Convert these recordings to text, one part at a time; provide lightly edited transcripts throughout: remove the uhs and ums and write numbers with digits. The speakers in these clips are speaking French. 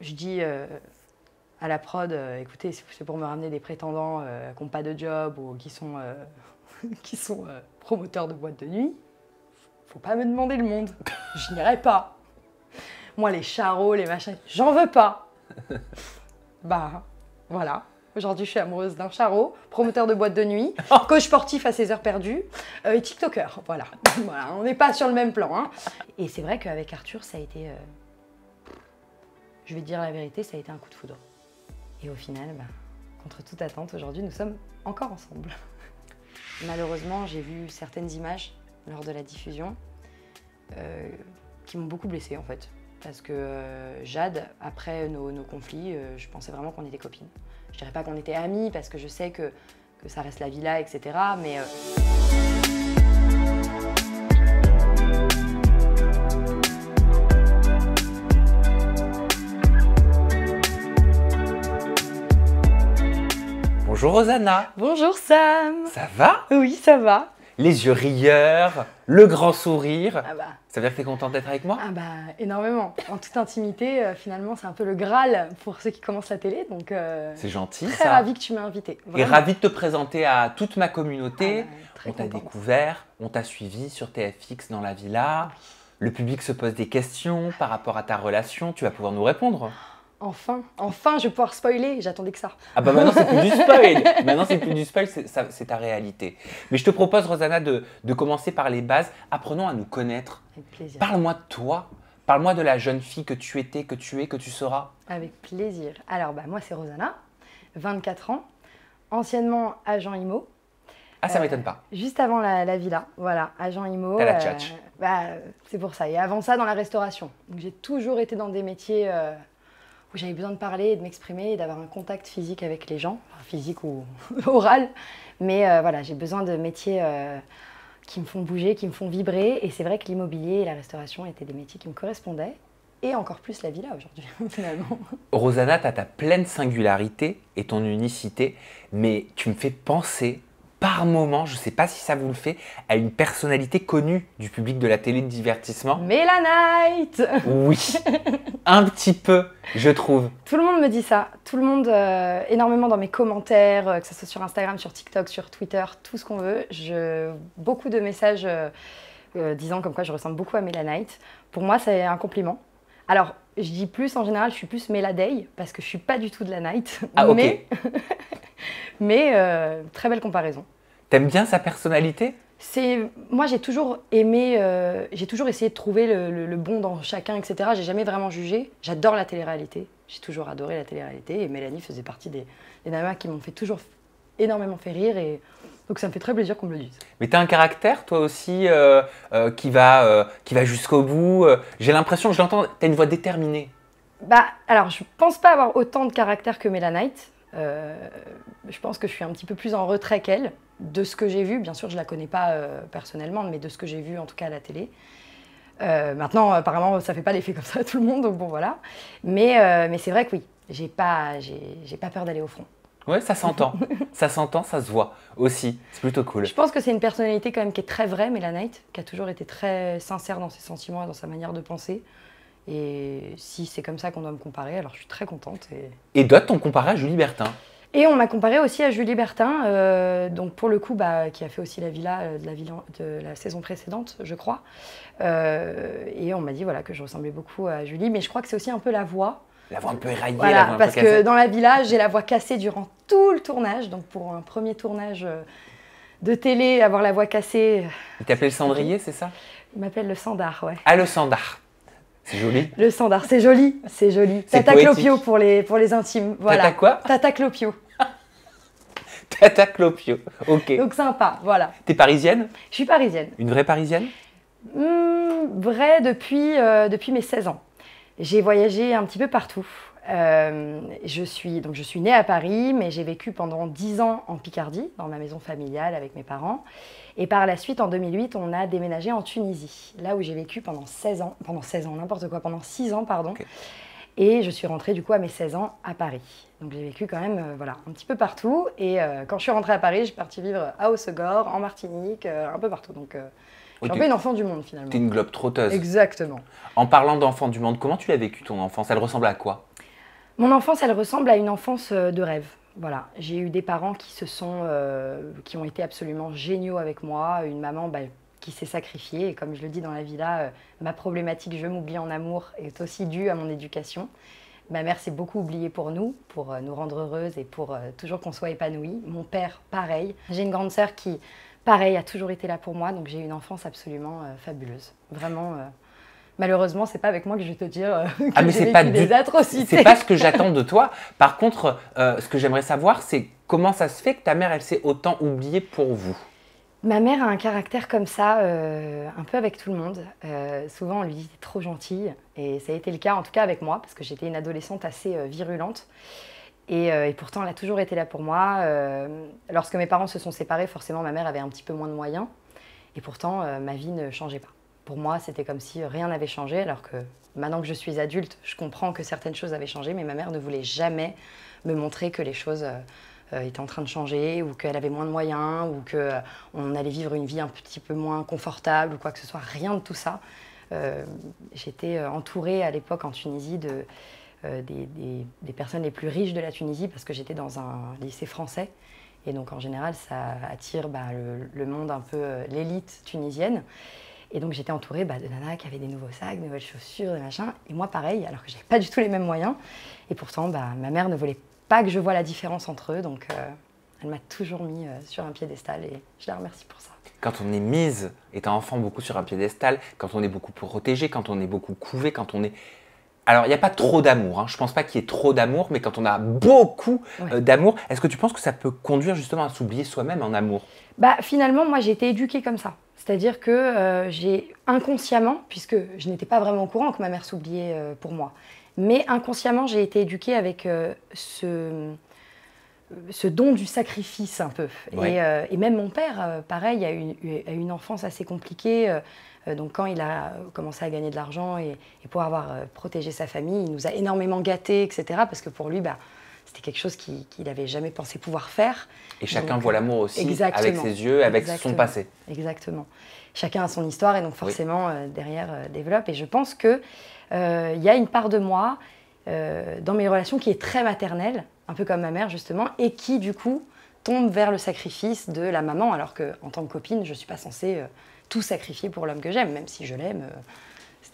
je dis à la prod, écoutez, c'est pour me ramener des prétendants qui n'ont pas de job ou qui sont, qui sont promoteurs de boîtes de nuit. Faut pas me demander le monde. Je n'irai pas. Moi, les charros, les machins, j'en veux pas. Bah, voilà. Aujourd'hui, je suis amoureuse d'un charrot, promoteur de boîte de nuit, coach sportif à ses heures perdues et TikToker. Voilà. Voilà, on n'est pas sur le même plan. Hein. Et c'est vrai qu'avec Arthur, ça a été, je vais te dire la vérité, ça a été un coup de foudre. Et au final, bah, contre toute attente, aujourd'hui, nous sommes encore ensemble. Malheureusement, j'ai vu certaines images lors de la diffusion qui m'ont beaucoup blessée en fait. Parce que Jade, après nos conflits, je pensais vraiment qu'on était copines. Je dirais pas qu'on était amies parce que je sais que ça reste la villa, etc. Mais Bonjour Rosanna. bonjour Sam. Ça va? Oui, ça va. Les yeux rieurs, le grand sourire. Ah bah, Ça veut dire que tu es contente d'être avec moi? ah bah énormément. En toute intimité, finalement, c'est un peu le Graal pour ceux qui commencent la télé. Donc, C'est gentil très ça. ravie que tu m'aies invitée. Et Vraiment. ravi de te présenter à toute ma communauté. Ah bah, très On t'a contente. découvert, on t'a suivi sur TFX dans la villa. Le public se pose des questions par rapport à ta relation. Tu vas pouvoir nous répondre. Enfin, je vais pouvoir spoiler. J'attendais que ça. Ah bah maintenant c'est plus du spoil. Maintenant c'est plus du spoil, c'est ta réalité. Mais je te propose Rosanna de commencer par les bases. Apprenons à nous connaître. Avec plaisir. Parle-moi de toi. Parle-moi de la jeune fille que tu étais, que tu es, que tu seras. Avec plaisir. Alors, bah, moi, c'est Rosanna, 24 ans, anciennement agent IMO. Ah ça m'étonne pas. Juste avant la villa, voilà, agent IMO. T'as la tchatch. Bah, c'est pour ça. Et avant ça, dans la restauration. Donc, j'ai toujours été dans des métiers où j'avais besoin de parler et de m'exprimer et d'avoir un contact physique avec les gens, enfin, physique ou oral. Mais voilà, j'ai besoin de métiers qui me font bouger, qui me font vibrer. Et c'est vrai que l'immobilier et la restauration étaient des métiers qui me correspondaient. Et encore plus la villa aujourd'hui, finalement. Rosanna, tu as ta pleine singularité et ton unicité, mais tu me fais penser par moments, je ne sais pas si ça vous le fait, à une personnalité connue du public de la télé de divertissement. Mélanite. Oui, un petit peu, je trouve. Tout le monde me dit ça. Tout le monde, énormément dans mes commentaires, que ce soit sur Instagram, sur TikTok, sur Twitter, tout ce qu'on veut. Beaucoup de messages disant comme quoi je ressemble beaucoup à Mélanite. Pour moi, c'est un compliment. Alors, je dis plus en général, je suis plus Méladay parce que je suis pas du tout de la night. Ah ok. Mais très belle comparaison. T'aimes bien sa personnalité? Moi, j'ai toujours aimé, j'ai toujours essayé de trouver le bon dans chacun, etc. J'ai jamais vraiment jugé. J'adore la télé-réalité. J'ai toujours adoré la télé-réalité et Mélanie faisait partie des nanas qui m'ont fait toujours énormément fait rire et donc ça me fait très plaisir qu'on me le dise. Mais t'as un caractère, toi aussi, qui va jusqu'au bout. J'ai l'impression que je l'entends, t'as une voix déterminée. Bah, alors, je pense pas avoir autant de caractère que Mélanite. Je pense que je suis un petit peu plus en retrait qu'elle, de ce que j'ai vu. Bien sûr, je la connais pas personnellement, mais de ce que j'ai vu en tout cas à la télé. Maintenant, apparemment, ça fait pas l'effet comme ça à tout le monde, donc bon, voilà. Mais c'est vrai que oui, j'ai pas peur d'aller au front. Ouais, ça s'entend. Ça s'entend, ça se voit aussi. C'est plutôt cool. Je pense que c'est une personnalité quand même qui est très vraie, Mélanite, qui a toujours été très sincère dans ses sentiments et dans sa manière de penser. Et si c'est comme ça qu'on doit me comparer, alors je suis très contente. Et d'autres t'ont comparé à Julie Bertin. Et on m'a comparé aussi à Julie Bertin, donc pour le coup, qui a fait aussi la villa de la saison précédente, je crois. Et on m'a dit voilà, que je ressemblais beaucoup à Julie, mais je crois que c'est aussi un peu la voix. La voix un peu éraillée, la Voilà, voix un parce peu que cassée. dans la villa, j'ai la voix cassée durant tout le tournage. Donc pour un premier tournage de télé, avoir la voix cassée, Il t'appelait le cendrier, c'est ça? il m'appelle le Sandar, ouais. Ah, le sandar. C'est joli. Le Sandar, c'est joli, c'est joli. C'est Tata poétique. Clopio pour les intimes, voilà. Tata quoi? Tata Clopio. Tata Clopio. Ok. Donc sympa, voilà. T'es parisienne? Je suis parisienne. Une vraie parisienne? Vrai depuis mes 16 ans. J'ai voyagé un petit peu partout. Je suis née à Paris, mais j'ai vécu pendant 10 ans en Picardie, dans ma maison familiale avec mes parents. Et par la suite, en 2008, on a déménagé en Tunisie, là où j'ai vécu pendant 6 ans, pardon. Ok. Et je suis rentrée du coup à mes 16 ans à Paris. Donc j'ai vécu quand même voilà, un petit peu partout. Et quand je suis rentrée à Paris, je suis partie vivre à Hossegor, en Martinique, un peu partout. Donc je suis un peu une enfant du monde finalement. T'es une globe-trotteuse. Exactement. En parlant d'enfant du monde, comment tu l'as vécu ton enfance? Elle ressemble à quoi? Mon enfance, elle ressemble à une enfance de rêve. Voilà, j'ai eu des parents qui ont été absolument géniaux avec moi, une maman qui s'est sacrifiée. Et comme je le dis dans la villa, ma problématique «je m'oublie en amour» est aussi due à mon éducation. Ma mère s'est beaucoup oubliée pour nous rendre heureuses et pour toujours qu'on soit épanouis. Mon père, pareil. J'ai une grande sœur qui, pareil, a toujours été là pour moi, donc j'ai eu une enfance absolument fabuleuse. Vraiment, malheureusement, c'est pas avec moi que je vais te dire que mais j'ai c'est vécu pas des atrocités. c'est pas ce que j'attends de toi. Par contre, ce que j'aimerais savoir, c'est comment ça se fait que ta mère, elle s'est autant oubliée pour vous? Ma mère a un caractère comme ça, un peu avec tout le monde. Souvent, on lui dit « t'es trop gentille ». Et ça a été le cas, en tout cas avec moi, parce que j'étais une adolescente assez virulente. Et pourtant, elle a toujours été là pour moi. Lorsque mes parents se sont séparés, forcément, ma mère avait un petit peu moins de moyens. Et pourtant, ma vie ne changeait pas. Pour moi, c'était comme si rien n'avait changé, alors que maintenant que je suis adulte, je comprends que certaines choses avaient changé, mais ma mère ne voulait jamais me montrer que les choses étaient en train de changer, ou qu'elle avait moins de moyens, ou qu'on allait vivre une vie un petit peu moins confortable, ou quoi que ce soit. Rien de tout ça. J'étais entourée à l'époque en Tunisie des personnes les plus riches de la Tunisie, parce que j'étais dans un lycée français. Et donc en général, ça attire le monde un peu, l'élite tunisienne. Et donc j'étais entourée de nanas qui avaient des nouveaux sacs, des nouvelles chaussures, des machins. Et moi pareil, alors que j'avais pas du tout les mêmes moyens. Et pourtant, ma mère ne voulait pas que je voie la différence entre eux. Donc elle m'a toujours mis sur un piédestal et je la remercie pour ça. Quand on est mise, étant enfant, beaucoup sur un piédestal, quand on est beaucoup protégé, quand on est beaucoup couvé, quand on est... Alors, il n'y a pas trop d'amour, hein. Je ne pense pas qu'il y ait trop d'amour, mais quand on a beaucoup d'amour, est-ce que tu penses que ça peut conduire justement à s'oublier soi-même en amour? Finalement, moi, j'ai été éduquée comme ça. C'est-à-dire que j'ai inconsciemment, puisque je n'étais pas vraiment au courant que ma mère s'oubliait pour moi, mais inconsciemment, j'ai été éduquée avec ce don du sacrifice un peu. Ouais. Et même mon père, pareil, a eu une enfance assez compliquée. Donc quand il a commencé à gagner de l'argent et pour avoir protégé sa famille, il nous a énormément gâtés, etc. Parce que pour lui, c'était quelque chose qu'il n'avait jamais pensé pouvoir faire. Et chacun voit l'amour aussi exactement, avec ses yeux, avec son passé. Exactement. Chacun a son histoire et donc forcément derrière développe. Et je pense qu'il y a une part de moi dans mes relations qui est très maternelle, un peu comme ma mère justement, et qui du coup tombe vers le sacrifice de la maman, alors qu'en tant que copine, je ne suis pas censée tout sacrifier pour l'homme que j'aime, même si je l'aime, ce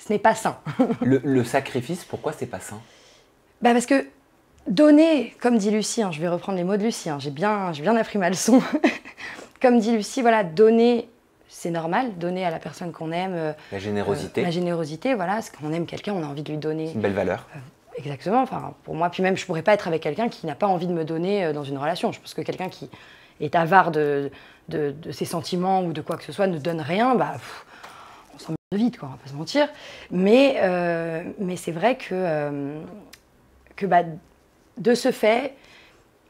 n'est pas sain. Le sacrifice, pourquoi c'est pas sain? Parce que donner, comme dit Lucie, je vais reprendre les mots de Lucie, j'ai bien appris ma leçon, comme dit Lucie, voilà, donner, c'est normal, donner à la personne qu'on aime. La générosité. La générosité, voilà, parce qu'on aime quelqu'un, on a envie de lui donner. C'est une belle valeur. Exactement, enfin, pour moi, puis même, je ne pourrais pas être avec quelqu'un qui n'a pas envie de me donner dans une relation. Je pense que quelqu'un qui est avare de ses sentiments ou de quoi que ce soit ne donne rien, on s'en met de vite, quoi, on va pas se mentir. Mais c'est vrai que de ce fait,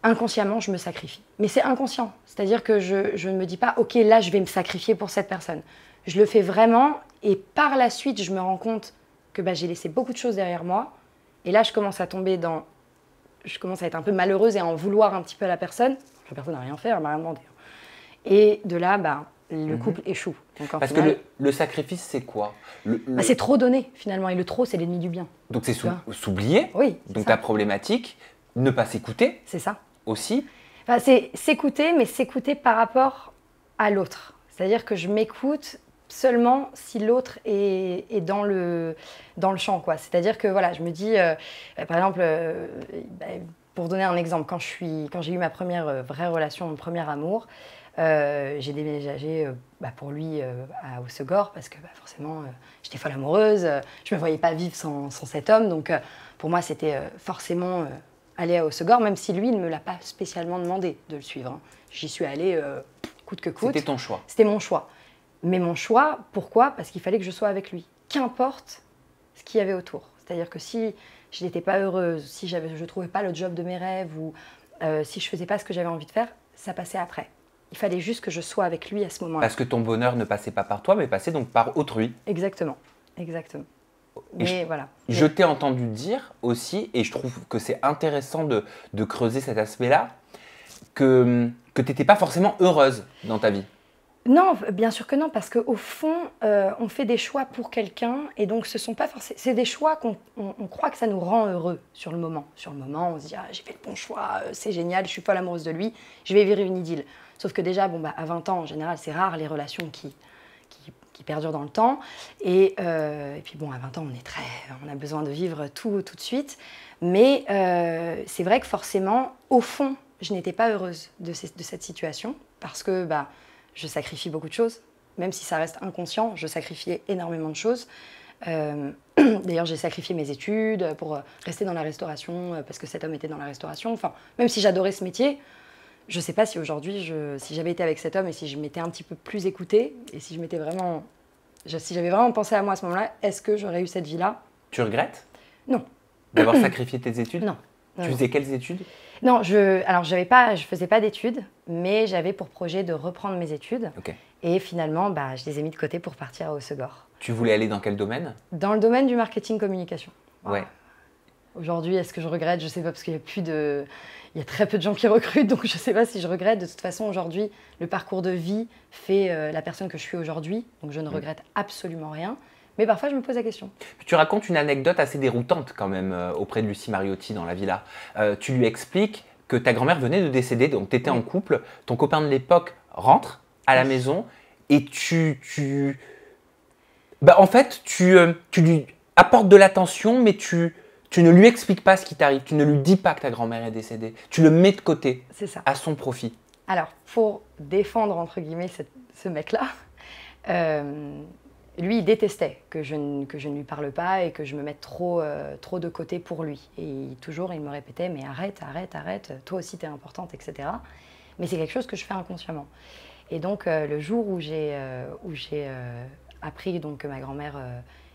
inconsciemment, je me sacrifie. Mais c'est inconscient, c'est-à-dire que je ne me dis pas « ok, là, je vais me sacrifier pour cette personne ». Je le fais vraiment et par la suite, je me rends compte que j'ai laissé beaucoup de choses derrière moi. Et là, je commence à être un peu malheureuse et à en vouloir un petit peu à la personne. La personne n'a rien fait, elle m'a rien demandé. Et de là, le couple échoue. Donc, parce que le sacrifice, c'est quoi? C'est trop donner, finalement. Et le trop, c'est l'ennemi du bien. Donc, c'est s'oublier. Oui. Donc, ta problématique, ne pas s'écouter. C'est ça. Aussi. C'est s'écouter, mais s'écouter par rapport à l'autre. C'est-à-dire que je m'écoute seulement si l'autre est dans le champ, quoi. C'est-à-dire que, voilà, je me dis, par exemple, pour donner un exemple, quand j'ai eu ma première vraie relation, mon premier amour, j'ai déménagé pour lui à Hossegor parce que forcément j'étais folle amoureuse, je ne me voyais pas vivre sans cet homme, donc pour moi c'était forcément aller à Hossegor, même si lui ne me l'a pas spécialement demandé de le suivre, hein. J'y suis allée coûte que coûte. C'était ton choix. C'était mon choix. Mais mon choix, pourquoi? Parce qu'il fallait que je sois avec lui, qu'importe ce qu'il y avait autour. C'est-à-dire que si je n'étais pas heureuse, si je ne trouvais pas le job de mes rêves ou si je ne faisais pas ce que j'avais envie de faire, ça passait après. Il fallait juste que je sois avec lui à ce moment-là. Parce que ton bonheur ne passait pas par toi, mais passait donc par autrui. Exactement, exactement. Mais voilà. Je t'ai entendu dire aussi, et je trouve que c'est intéressant de creuser cet aspect-là, que tu n'étais pas forcément heureuse dans ta vie. Non, bien sûr que non, parce qu'au fond, on fait des choix pour quelqu'un, et donc ce sont pas forcément... C'est des choix qu'on on croit que ça nous rend heureux sur le moment. Sur le moment, on se dit « Ah, j'ai fait le bon choix, c'est génial, je suis folle amoureuse de lui, je vais vivre une idylle. » Sauf que déjà, bon, bah, à 20 ans, en général, c'est rare les relations qui perdurent dans le temps. Et puis bon, à 20 ans, on a besoin de vivre tout de suite. Mais c'est vrai que forcément, au fond, je n'étais pas heureuse de cette situation, parce que bah, je sacrifie beaucoup de choses. Même si ça reste inconscient, je sacrifiais énormément de choses. D'ailleurs, j'ai sacrifié mes études pour rester dans la restauration, parce que cet homme était dans la restauration. Enfin, même si j'adorais ce métier, je ne sais pas si aujourd'hui, si j'avais été avec cet homme et si je m'étais un petit peu plus écoutée, et si j'avais vraiment pensé à moi à ce moment-là, est-ce que j'aurais eu cette vie-là? Tu regrettes Non. d'avoir sacrifié tes études? Non. Tu faisais quelles études? Non, je faisais pas d'études, mais j'avais pour projet de reprendre mes études. Ok. Et finalement, bah, je les ai mis de côté pour partir à Hossegor. Tu voulais aller dans quel domaine? Dans le domaine du marketing communication. Ouais. Aujourd'hui, est-ce que je regrette? Je sais pas, parce qu'il y a très peu de gens qui recrutent, donc je sais pas si je regrette. De toute façon, aujourd'hui, le parcours de vie fait la personne que je suis aujourd'hui, donc je ne regrette absolument rien. Mais parfois, je me pose la question. Tu racontes une anecdote assez déroutante quand même auprès de Lucie Mariotti dans la villa. Tu lui expliques que ta grand-mère venait de décéder, donc tu étais en couple, ton copain de l'époque rentre à la maison et en fait, tu lui apportes de l'attention, mais tu ne lui expliques pas ce qui t'arrive, tu ne lui dis pas que ta grand-mère est décédée, tu le mets de côté. C'est ça. À son profit. Alors, pour défendre, entre guillemets, ce mec-là, lui, il détestait que je ne lui parle pas et que je me mette trop de côté pour lui. Et toujours, il me répétait « mais arrête, toi aussi t'es importante, etc. » Mais c'est quelque chose que je fais inconsciemment. Et donc, le jour où j'ai appris donc, que ma grand-mère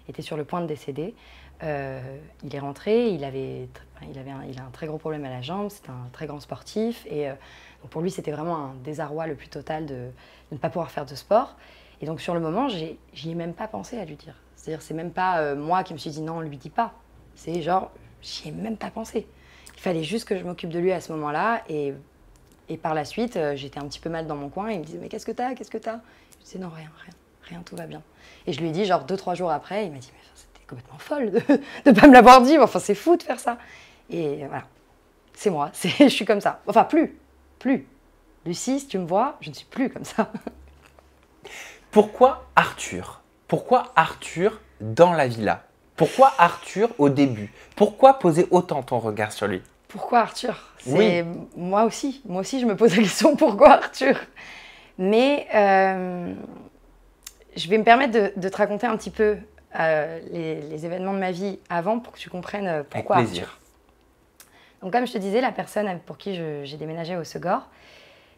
était sur le point de décéder, il est rentré, il a un très gros problème à la jambe, c'est un très grand sportif. Et donc pour lui, c'était vraiment un désarroi le plus total de ne pas pouvoir faire de sport. Et donc sur le moment, j'y ai même pas pensé à lui dire. C'est-à-dire, c'est même pas moi qui me suis dit non, on lui dit pas. C'est genre, j'y ai même pas pensé. Il fallait juste que je m'occupe de lui à ce moment-là. Et par la suite, j'étais un petit peu mal dans mon coin. Il me disait, mais qu'est-ce que t'as? Je disais, non, rien, tout va bien. Et je lui ai dit, genre 2-3 jours après, il m'a dit, mais c'était complètement folle de pas me l'avoir dit. Enfin, c'est fou de faire ça. Et voilà, c'est moi, je suis comme ça. Enfin, plus. Lucie, si tu me vois, je ne suis plus comme ça. Pourquoi Arthur? Pourquoi Arthur dans la villa? Pourquoi Arthur au début? Pourquoi poser autant ton regard sur lui? Pourquoi Arthur? Oui. Moi aussi, je me pose la question pourquoi Arthur? Mais je vais me permettre de te raconter un petit peu les événements de ma vie avant pour que tu comprennes pourquoi Avec plaisir. Arthur. Donc comme je te disais, la personne pour qui j'ai déménagé à Hossegor,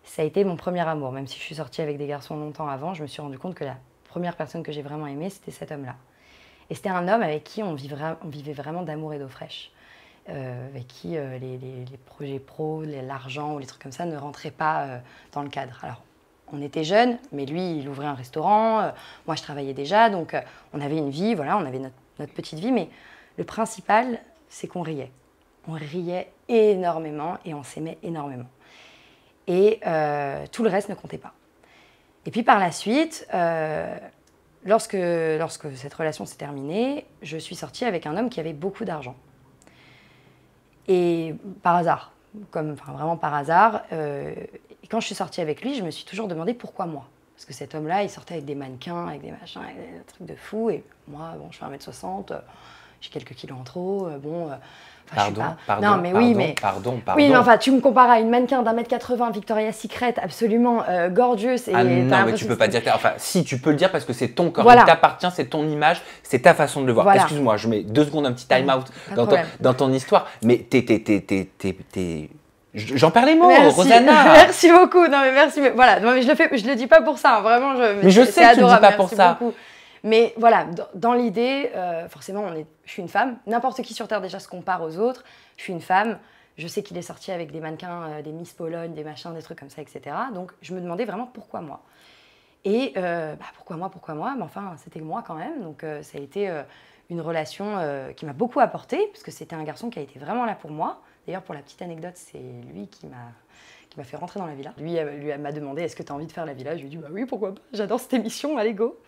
ça a été mon premier amour. Même si je suis sortie avec des garçons longtemps avant, je me suis rendu compte que la première personne que j'ai vraiment aimée, c'était cet homme-là. Et c'était un homme avec qui on vivait vraiment d'amour et d'eau fraîche. Avec qui les projets pro, l'argent ou les trucs comme ça ne rentraient pas dans le cadre. Alors, on était jeunes, mais lui, il ouvrait un restaurant, moi je travaillais déjà, donc on avait une vie, voilà, on avait notre petite vie, mais le principal, c'est qu'on riait. On riait énormément et on s'aimait énormément. Et tout le reste ne comptait pas. Et puis par la suite, lorsque cette relation s'est terminée, je suis sortie avec un homme qui avait beaucoup d'argent. Et par hasard, vraiment par hasard, et quand je suis sortie avec lui, je me suis toujours demandé pourquoi moi. Parce que cet homme-là, il sortait avec des mannequins, avec des machins, avec des trucs de fou. Et moi, bon, je fais 1m60, j'ai quelques kilos en trop, Pardon. Non, mais oui, mais... Pardon. Oui, mais enfin, tu me compares à une mannequin d'1m80, Victoria's Secret, absolument gorgeous. Et non, mais tu peux pas dire... Enfin, si, tu peux le dire parce que c'est ton corps, voilà. Il t'appartient, c'est ton image, c'est ta façon de le voir. Voilà. Excuse-moi, je mets 2 secondes, un petit time-out dans ton histoire. Mais j'en perds les mots, merci. Rosanna. Merci beaucoup. Non, mais merci. Mais voilà, non, mais je le dis pas pour ça. Hein, vraiment, mais je sais que tu le dis pas pour ça. Beaucoup. Mais voilà, dans l'idée, forcément, je suis une femme. N'importe qui sur Terre déjà se compare aux autres. Je suis une femme. Je sais qu'il est sorti avec des mannequins, des Miss Pologne, des machins, des trucs comme ça, etc. Donc, je me demandais vraiment pourquoi moi. Et pourquoi moi? Mais enfin, c'était moi quand même. Donc, ça a été une relation qui m'a beaucoup apporté, parce que c'était un garçon qui a été vraiment là pour moi. D'ailleurs, pour la petite anecdote, c'est lui qui m'a fait rentrer dans la villa. Lui m'a demandé, est-ce que tu as envie de faire la villa? Je lui ai dit, bah oui, pourquoi pas, j'adore cette émission, allez go.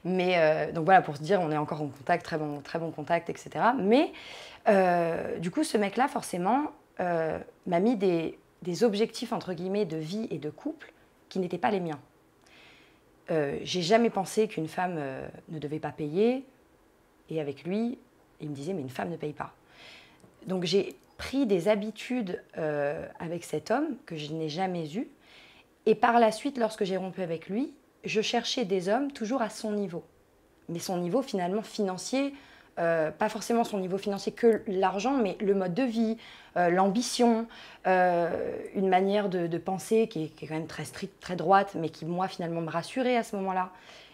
Mais donc voilà, pour se dire, on est encore en contact, très bon contact, etc. Mais du coup, ce mec-là, forcément, m'a mis des objectifs, entre guillemets, de vie et de couple qui n'étaient pas les miens. J'ai jamais pensé qu'une femme ne devait pas payer. Et avec lui, il me disait, mais une femme ne paye pas. Donc j'ai pris des habitudes avec cet homme que je n'ai jamais eu. Et par la suite, lorsque j'ai rompu avec lui, je cherchais des hommes toujours à son niveau. Mais son niveau finalement financier, pas forcément son niveau financier que l'argent, mais le mode de vie, l'ambition, une manière de penser qui est quand même très stricte, très droite, mais qui moi finalement me rassurait à ce moment-là.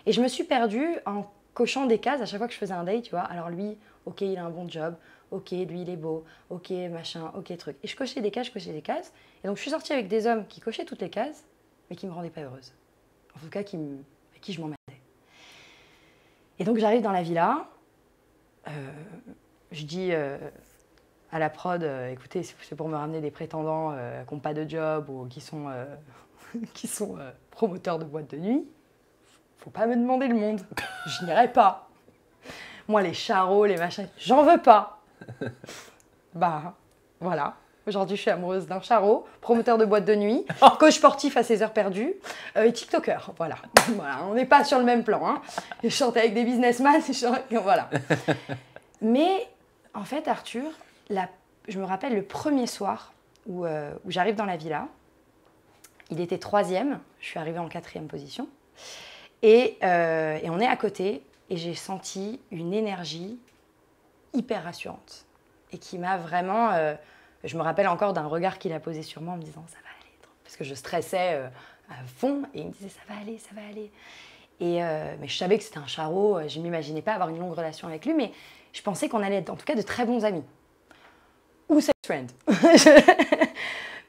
Et je me suis perdue en cochant des cases à chaque fois que je faisais un date, tu vois. Alors lui, ok, il a un bon job, ok, lui il est beau, ok, machin, ok, truc. Et je cochais des cases, Et donc je suis sortie avec des hommes qui cochaient toutes les cases, mais qui ne me rendaient pas heureuse. En tout cas, avec qui je m'emmerdais. Et donc j'arrive dans la villa, je dis à la prod, écoutez, c'est pour me ramener des prétendants qui n'ont pas de job ou qui sont, promoteurs de boîtes de nuit. Faut pas me demander le monde, je n'irai pas. Moi, les charros, les machins, j'en veux pas. Bah, voilà. Aujourd'hui, je suis amoureuse d'un charrot, promoteur de boîte de nuit, coach sportif à ses heures perdues et TikToker. Voilà. Voilà. On n'est pas sur le même plan. Hein. Je chante avec des businessmen, voilà. Mais en fait, Arthur, je me rappelle le premier soir où j'arrive dans la villa. Il était 3e, je suis arrivée en 4e position. Et on est à côté et j'ai senti une énergie hyper rassurante et qui m'a vraiment... je me rappelle encore d'un regard qu'il a posé sur moi en me disant « ça va aller ». Parce que je stressais à fond et il me disait « ça va aller, ça va aller ». Mais je savais que c'était un charrot, je ne m'imaginais pas avoir une longue relation avec lui, mais je pensais qu'on allait être en tout cas de très bons amis. Ou sex friend.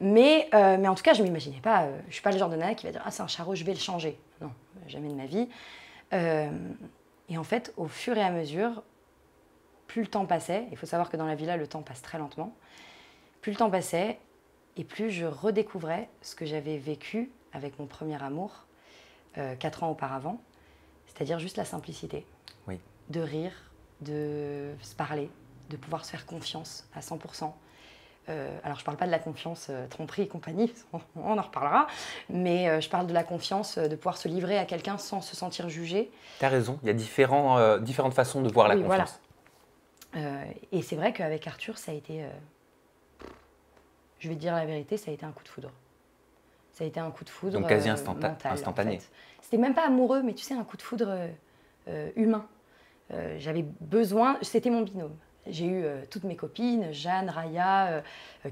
mais en tout cas, je ne m'imaginais pas, je ne suis pas le genre de nana qui va dire « ah c'est un charrot, je vais le changer ». Non, jamais de ma vie. Et en fait, au fur et à mesure, plus le temps passait, il faut savoir que dans la villa, le temps passe très lentement, plus le temps passait et plus je redécouvrais ce que j'avais vécu avec mon premier amour 4 ans auparavant, c'est-à-dire juste la simplicité. Oui. De rire, de se parler, de pouvoir se faire confiance à 100%. Alors je ne parle pas de la confiance tromperie et compagnie, on en reparlera, mais je parle de la confiance de pouvoir se livrer à quelqu'un sans se sentir jugé. Tu as raison, il y a différentes façons de voir la confiance. Voilà. Et c'est vrai qu'avec Arthur, ça a été, je vais te dire la vérité, ça a été un coup de foudre. Ça a été un coup de foudre donc quasi mental, instantané. En fait. C'était même pas amoureux, mais tu sais, un coup de foudre humain. J'avais besoin, c'était mon binôme. J'ai eu toutes mes copines, Jeanne, Raya,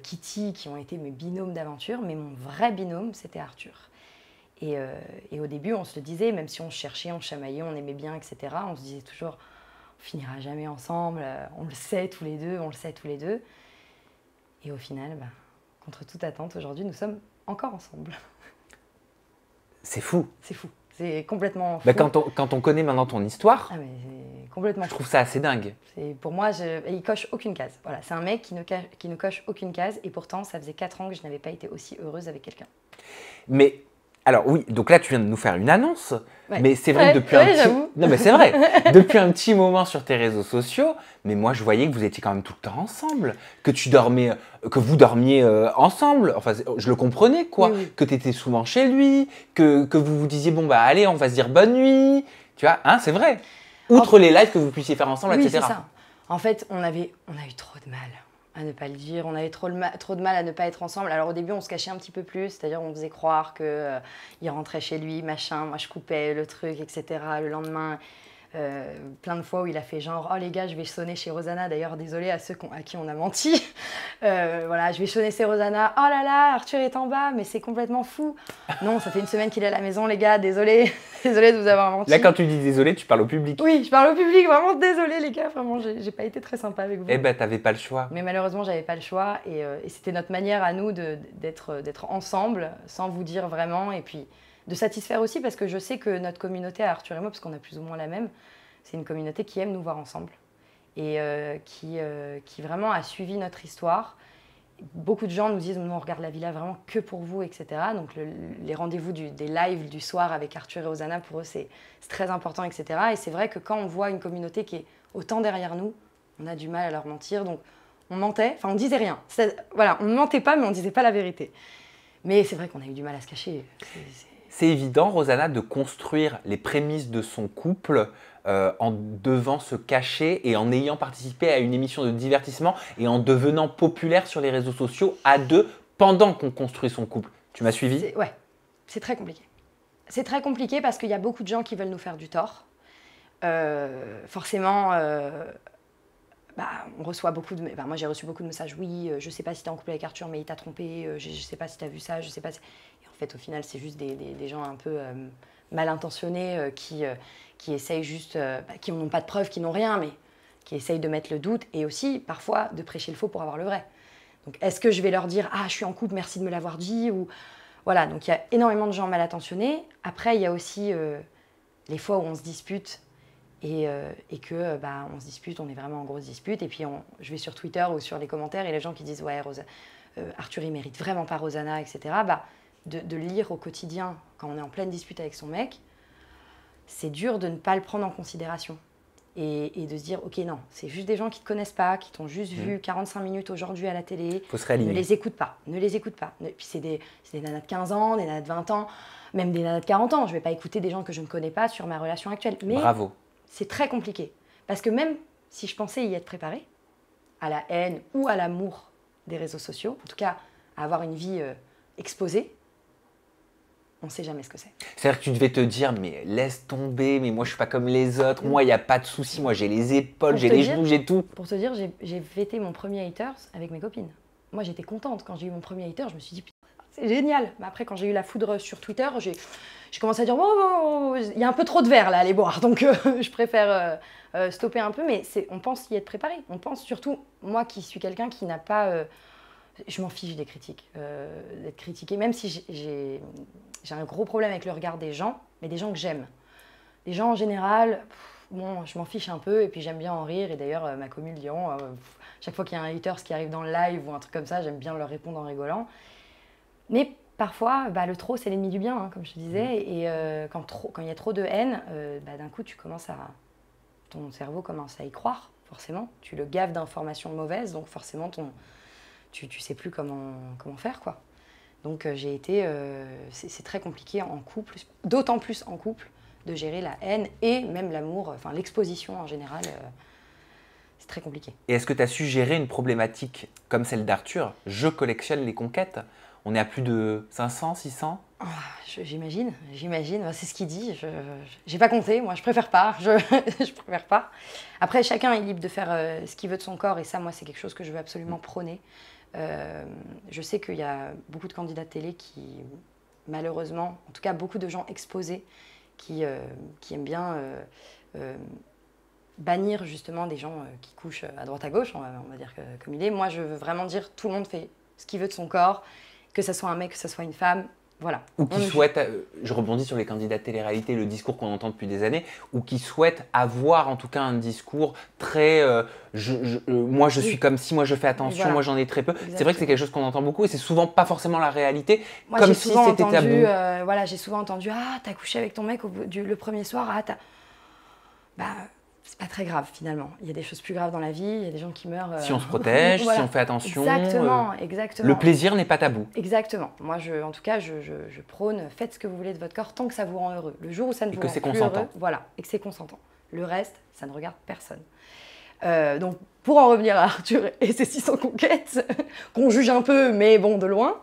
Kitty, qui ont été mes binômes d'aventure, mais mon vrai binôme, c'était Arthur. Et au début, on se le disait, même si on cherchait, on chamaillait, on aimait bien, etc., on se disait toujours, on finira jamais ensemble, on le sait tous les deux, on le sait tous les deux. Et au final, contre toute attente, aujourd'hui, nous sommes encore ensemble. C'est fou. C'est fou. C'est complètement fou. Quand on connaît maintenant ton histoire, c'est complètement je trouve ça assez dingue. Pour moi, il coche aucune case. Voilà, c'est un mec qui ne coche aucune case et pourtant, ça faisait 4 ans que je n'avais pas été aussi heureuse avec quelqu'un. Mais, alors oui, donc là, tu viens de nous faire une annonce, ouais. mais c'est vrai que depuis Non, mais c'est vrai. Depuis un petit moment sur tes réseaux sociaux, mais moi, je voyais que vous étiez quand même tout le temps ensemble, que vous dormiez ensemble. Enfin, je le comprenais, quoi. Oui. Que tu étais souvent chez lui, que vous vous disiez, bon, allez, on va se dire bonne nuit. Tu vois, hein, c'est vrai. Outre les lives que vous puissiez faire ensemble, oui, etc. C'est ça. En fait, on a eu trop de mal à ne pas le dire. On avait trop de mal à ne pas être ensemble. Alors au début, on se cachait un petit peu plus, c'est-à-dire on faisait croire qu'il rentrait chez lui, machin, moi je coupais le truc, etc. Le lendemain, plein de fois où il a fait genre « Oh les gars, je vais sonner chez Rosanna ». D'ailleurs, désolé à ceux à qui on a menti. Voilà, je vais sonner chez Rosanna. « Oh là là, Arthur est en bas, mais c'est complètement fou ». Non, ça fait une semaine qu'il est à la maison, les gars, désolé. Désolé de vous avoir menti. Là, quand tu dis désolé, tu parles au public. Oui, je parle au public, vraiment désolé les gars, vraiment, j'ai pas été très sympa avec vous. Eh ben, t'avais pas le choix. Mais malheureusement, j'avais pas le choix et c'était notre manière à nous d'être ensemble, sans vous dire vraiment, et puis de satisfaire aussi, parce que je sais que notre communauté à Arthur et moi, parce qu'on a plus ou moins la même, c'est une communauté qui aime nous voir ensemble et qui vraiment a suivi notre histoire Beaucoup de gens nous disent, non, on regarde la villa vraiment que pour vous, etc. Donc les rendez-vous des lives du soir avec Arthur et Rosanna, pour eux, c'est très important, etc. Et c'est vrai que quand on voit une communauté qui est autant derrière nous, on a du mal à leur mentir. Donc on mentait, enfin on disait rien. Voilà, on ne mentait pas, mais on ne disait pas la vérité. Mais c'est vrai qu'on a eu du mal à se cacher. C'est évident, Rosanna, de construire les prémices de son couple en devant se cacher et en ayant participé à une émission de divertissement et en devenant populaire sur les réseaux sociaux à deux pendant qu'on construit son couple. Tu m'as suivi? Ouais, c'est très compliqué. C'est très compliqué parce qu'il y a beaucoup de gens qui veulent nous faire du tort. Forcément, on reçoit beaucoup de... moi, j'ai reçu beaucoup de messages. Oui, je sais pas si tu es en couple avec Arthur, mais il t'a trompé. Je sais pas si tu as vu ça, je sais pas si... Et en fait, au final, c'est juste des gens un peu mal intentionnés qui essayent juste... qui n'ont pas de preuves, qui n'ont rien, mais qui essayent de mettre le doute et aussi, parfois, de prêcher le faux pour avoir le vrai. Donc, est-ce que je vais leur dire « Ah, je suis en couple, merci de me l'avoir dit » ou... Voilà, donc il y a énormément de gens mal intentionnés. Après, il y a aussi les fois où on se dispute et que on se dispute, on est vraiment en grosse dispute. Et puis je vais sur Twitter ou sur les commentaires et les gens qui disent ouais, Arthur il mérite vraiment pas Rosanna, etc. De lire au quotidien quand on est en pleine dispute avec son mec, c'est dur de ne pas le prendre en considération. Et de se dire, ok, non, c'est juste des gens qui ne te connaissent pas, qui t'ont juste vu 45 minutes aujourd'hui à la télé. Faut se réaligner. Ne les écoute pas, ne les écoute pas. Et puis c'est des nanas de 15 ans, des nanas de 20 ans, même des nanas de 40 ans. Je ne vais pas écouter des gens que je ne connais pas sur ma relation actuelle. Mais bravo. C'est très compliqué. Parce que même si je pensais y être préparée, à la haine ou à l'amour des réseaux sociaux, en tout cas à avoir une vie exposée, on ne sait jamais ce que c'est. C'est-à-dire que tu devais te dire, mais laisse tomber, mais moi je suis pas comme les autres, moi il n'y a pas de souci, moi j'ai les épaules, j'ai les genoux, j'ai tout. Pour te dire, j'ai fêté mon premier haters avec mes copines. Moi j'étais contente quand j'ai eu mon premier hater, je me suis dit, putain, c'est génial. Mais après quand j'ai eu la foudre sur Twitter, j'ai commencé à dire, oh, il y a un peu trop de verre là à aller boire, donc je préfère stopper un peu, mais on pense y être préparé. On pense surtout, moi qui suis quelqu'un qui n'a pas... je m'en fiche des critiques, d'être critiquée, même si j'ai un gros problème avec le regard des gens, mais des gens que j'aime. Les gens en général, bon, je m'en fiche un peu et puis j'aime bien en rire. Et d'ailleurs, ma commu le diront, chaque fois qu'il y a un hater qui arrive dans le live ou un truc comme ça, j'aime bien leur répondre en rigolant. Mais parfois, le trop, c'est l'ennemi du bien, hein, comme je te disais. Et quand il y a trop de haine, d'un coup, ton cerveau commence à y croire, forcément. Tu le gaves d'informations mauvaises, donc forcément, tu sais plus comment faire, quoi. Donc c'est très compliqué en couple, d'autant plus en couple, de gérer la haine et même l'amour, enfin l'exposition en général, c'est très compliqué. Et est-ce que tu as su gérer une problématique comme celle d'Arthur? Je collectionne les conquêtes. On est à plus de 500, 600? J'imagine, c'est ce qu'il dit. J'ai pas compté, moi je préfère pas, je préfère pas. Après, chacun est libre de faire ce qu'il veut de son corps et ça, moi, c'est quelque chose que je veux absolument prôner. Je sais qu'il y a beaucoup de candidats de télé qui, malheureusement, en tout cas beaucoup de gens exposés, qui aiment bien bannir justement des gens qui couchent à droite à gauche, on va dire comme il est. Moi, je veux vraiment dire tout le monde fait ce qu'il veut de son corps, que ce soit un mec, que ce soit une femme. Voilà. Ou qui souhaitent, je rebondis sur les candidats de télé-réalité, le discours qu'on entend depuis des années, ou qui souhaitent avoir en tout cas un discours très moi je suis comme si, moi je fais attention, voilà. Moi j'en ai très peu. Exactement. C'est vrai que c'est quelque chose qu'on entend beaucoup et c'est souvent pas forcément la réalité, moi, comme si c'était tabou. Voilà, j'ai souvent entendu ah t'as couché avec ton mec le premier soir, ah t'as... c'est pas très grave finalement. Il y a des choses plus graves dans la vie, il y a des gens qui meurent. Si on se protège, voilà. Si on fait attention. Exactement. Le plaisir n'est pas tabou. Exactement. Moi, en tout cas, je prône, faites ce que vous voulez de votre corps tant que ça vous rend heureux. Le jour où ça ne vous rend plus heureux, voilà, et que c'est consentant. Le reste, ça ne regarde personne. Donc, pour en revenir à Arthur et ses 600 conquêtes, qu'on juge un peu, mais bon, de loin.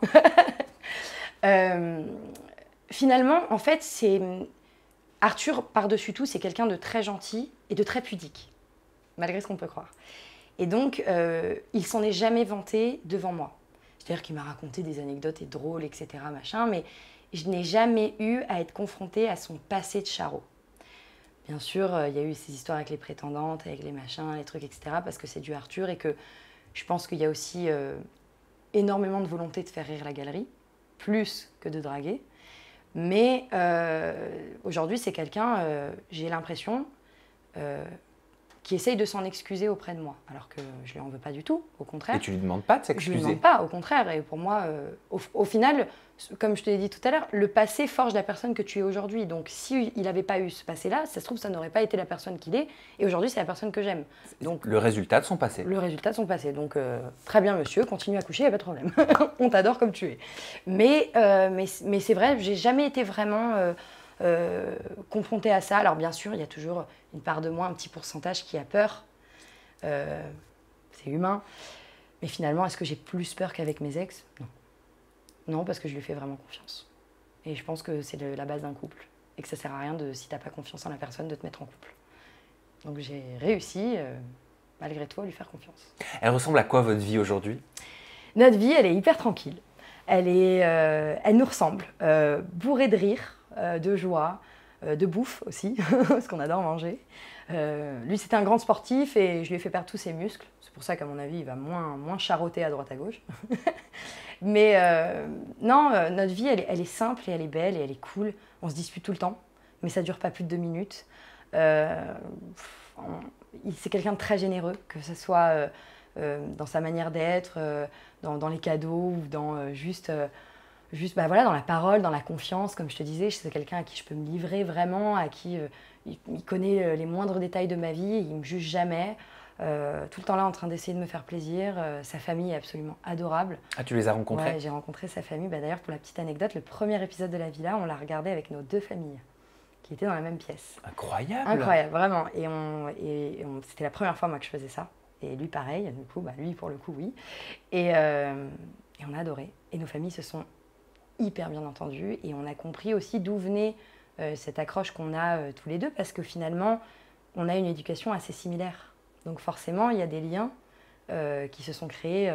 Finalement, en fait, Arthur, par-dessus tout, c'est quelqu'un de très gentil et de très pudique, malgré ce qu'on peut croire. Et donc, il s'en est jamais vanté devant moi. C'est-à-dire qu'il m'a raconté des anecdotes et drôles, etc., machin, mais je n'ai jamais eu à être confrontée à son passé de charreau. Bien sûr, il y a eu ces histoires avec les prétendantes, avec les machins, les trucs, etc., parce que c'est du Arthur et que je pense qu'il y a aussi énormément de volonté de faire rire la galerie, plus que de draguer. Mais aujourd'hui, c'est quelqu'un, j'ai l'impression, qui essaye de s'en excuser auprès de moi, alors que je ne lui en veux pas du tout, au contraire. Et tu lui demandes pas de Je ne lui s'excuser? demande pas, au contraire. Et pour moi, au final, comme je te l'ai dit tout à l'heure, le passé forge la personne que tu es aujourd'hui. Donc s'il n'avait pas eu ce passé-là, ça se trouve, ça n'aurait pas été la personne qu'il est. Et aujourd'hui, c'est la personne que j'aime. Donc Le résultat de son passé. le résultat de son passé. Donc très bien, monsieur, continue à coucher, il n'y a pas de problème. On t'adore comme tu es. Mais c'est vrai, j'ai jamais été vraiment confrontée à ça. Alors bien sûr, il y a toujours une part de moi, un petit pourcentage qui a peur. C'est humain. Mais finalement, est-ce que j'ai plus peur qu'avec mes ex? Non. Non, parce que je lui fais vraiment confiance. Et je pense que c'est la base d'un couple. Et que ça sert à rien, si tu n'as pas confiance en la personne, de te mettre en couple. Donc j'ai réussi, malgré tout, à lui faire confiance. Elle ressemble à quoi votre vie aujourd'hui? Notre vie, elle est hyper tranquille. Elle nous ressemble. Bourrée de rire, de joie, de bouffe aussi, parce qu'on adore manger. Lui, c'était un grand sportif et je lui ai fait perdre tous ses muscles. C'est pour ça qu'à mon avis, il va moins charotter à droite à gauche. Mais non, notre vie, elle est simple et elle est belle et elle est cool. On se dispute tout le temps, mais ça ne dure pas plus de 2 minutes. C'est quelqu'un de très généreux, que ce soit dans sa manière d'être, dans les cadeaux ou dans juste bah voilà, dans la parole, dans la confiance. Comme je te disais, c'est quelqu'un à qui je peux me livrer vraiment, à qui il connaît les moindres détails de ma vie, il ne me juge jamais. Tout le temps là en train d'essayer de me faire plaisir. Sa famille est absolument adorable. Ah, tu les as rencontrés? Ouais, j'ai rencontré sa famille. Bah, d'ailleurs, pour la petite anecdote, le premier épisode de la villa, on l'a regardé avec nos 2 familles qui étaient dans la même pièce. Incroyable! Incroyable, vraiment. C'était la première fois moi que je faisais ça. Et lui, pareil. Du coup, bah, lui, pour le coup, oui. Et on a adoré. Et nos familles se sont hyper bien entendues. Et on a compris aussi d'où venait cette accroche qu'on a tous les deux. Parce que finalement, on a une éducation assez similaire. Donc forcément, il y a des liens qui se sont créés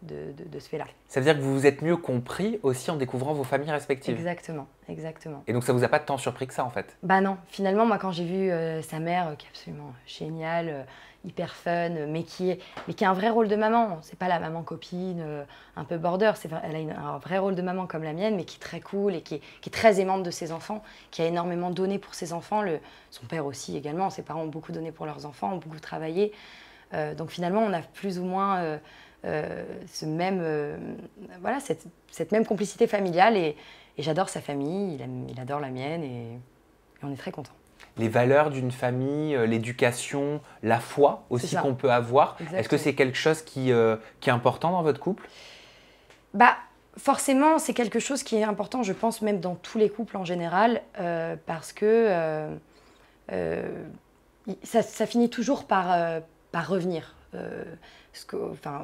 de ce fait-là. Ça veut dire que vous vous êtes mieux compris aussi en découvrant vos familles respectives? Exactement, exactement. Et donc ça vous a pas tant surpris que ça en fait? Bah non, finalement, moi quand j'ai vu sa mère, qui est absolument géniale, hyper fun, mais qui a un vrai rôle de maman. C'est pas la maman copine, un peu border. Elle a un vrai rôle de maman comme la mienne, mais qui est très cool et qui est très aimante de ses enfants, qui a énormément donné pour ses enfants. Son père aussi également. Ses parents ont beaucoup donné pour leurs enfants, ont beaucoup travaillé. Donc finalement, on a plus ou moins voilà, cette même complicité familiale. Et j'adore sa famille, il adore la mienne et on est très contents. Les valeurs d'une famille, l'éducation, la foi aussi qu'on peut avoir. Exactement. Est-ce que c'est quelque chose qui est important dans votre couple? Bah, forcément, c'est quelque chose qui est important, je pense, même dans tous les couples en général, parce que ça finit toujours par revenir.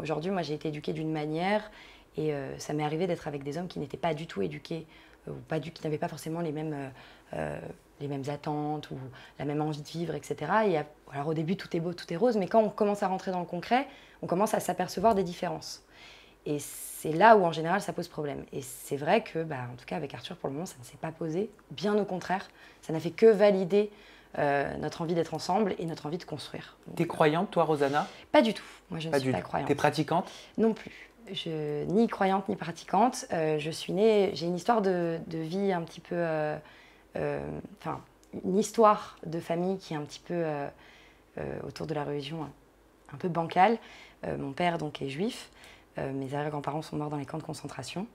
Aujourd'hui, moi, j'ai été éduquée d'une manière et ça m'est arrivé d'être avec des hommes qui n'étaient pas du tout éduqués, qui n'avaient pas forcément les mêmes attentes ou la même envie de vivre, etc. Et alors au début, tout est beau, tout est rose, mais quand on commence à rentrer dans le concret, on commence à s'apercevoir des différences. Et c'est là où, en général, ça pose problème. Et c'est vrai que, en tout cas, avec Arthur, pour le moment, ça ne s'est pas posé. Bien au contraire, ça n'a fait que valider notre envie d'être ensemble et notre envie de construire. T'es croyante, toi, Rosanna? Pas du tout. Moi, je ne suis pas croyante. T'es pratiquante? Non plus. Ni croyante, ni pratiquante. Je suis née... J'ai une histoire de vie un petit peu... une histoire de famille qui est un petit peu autour de la religion, un peu bancale. Mon père donc est juif, mes arrière-grands-parents sont morts dans les camps de concentration.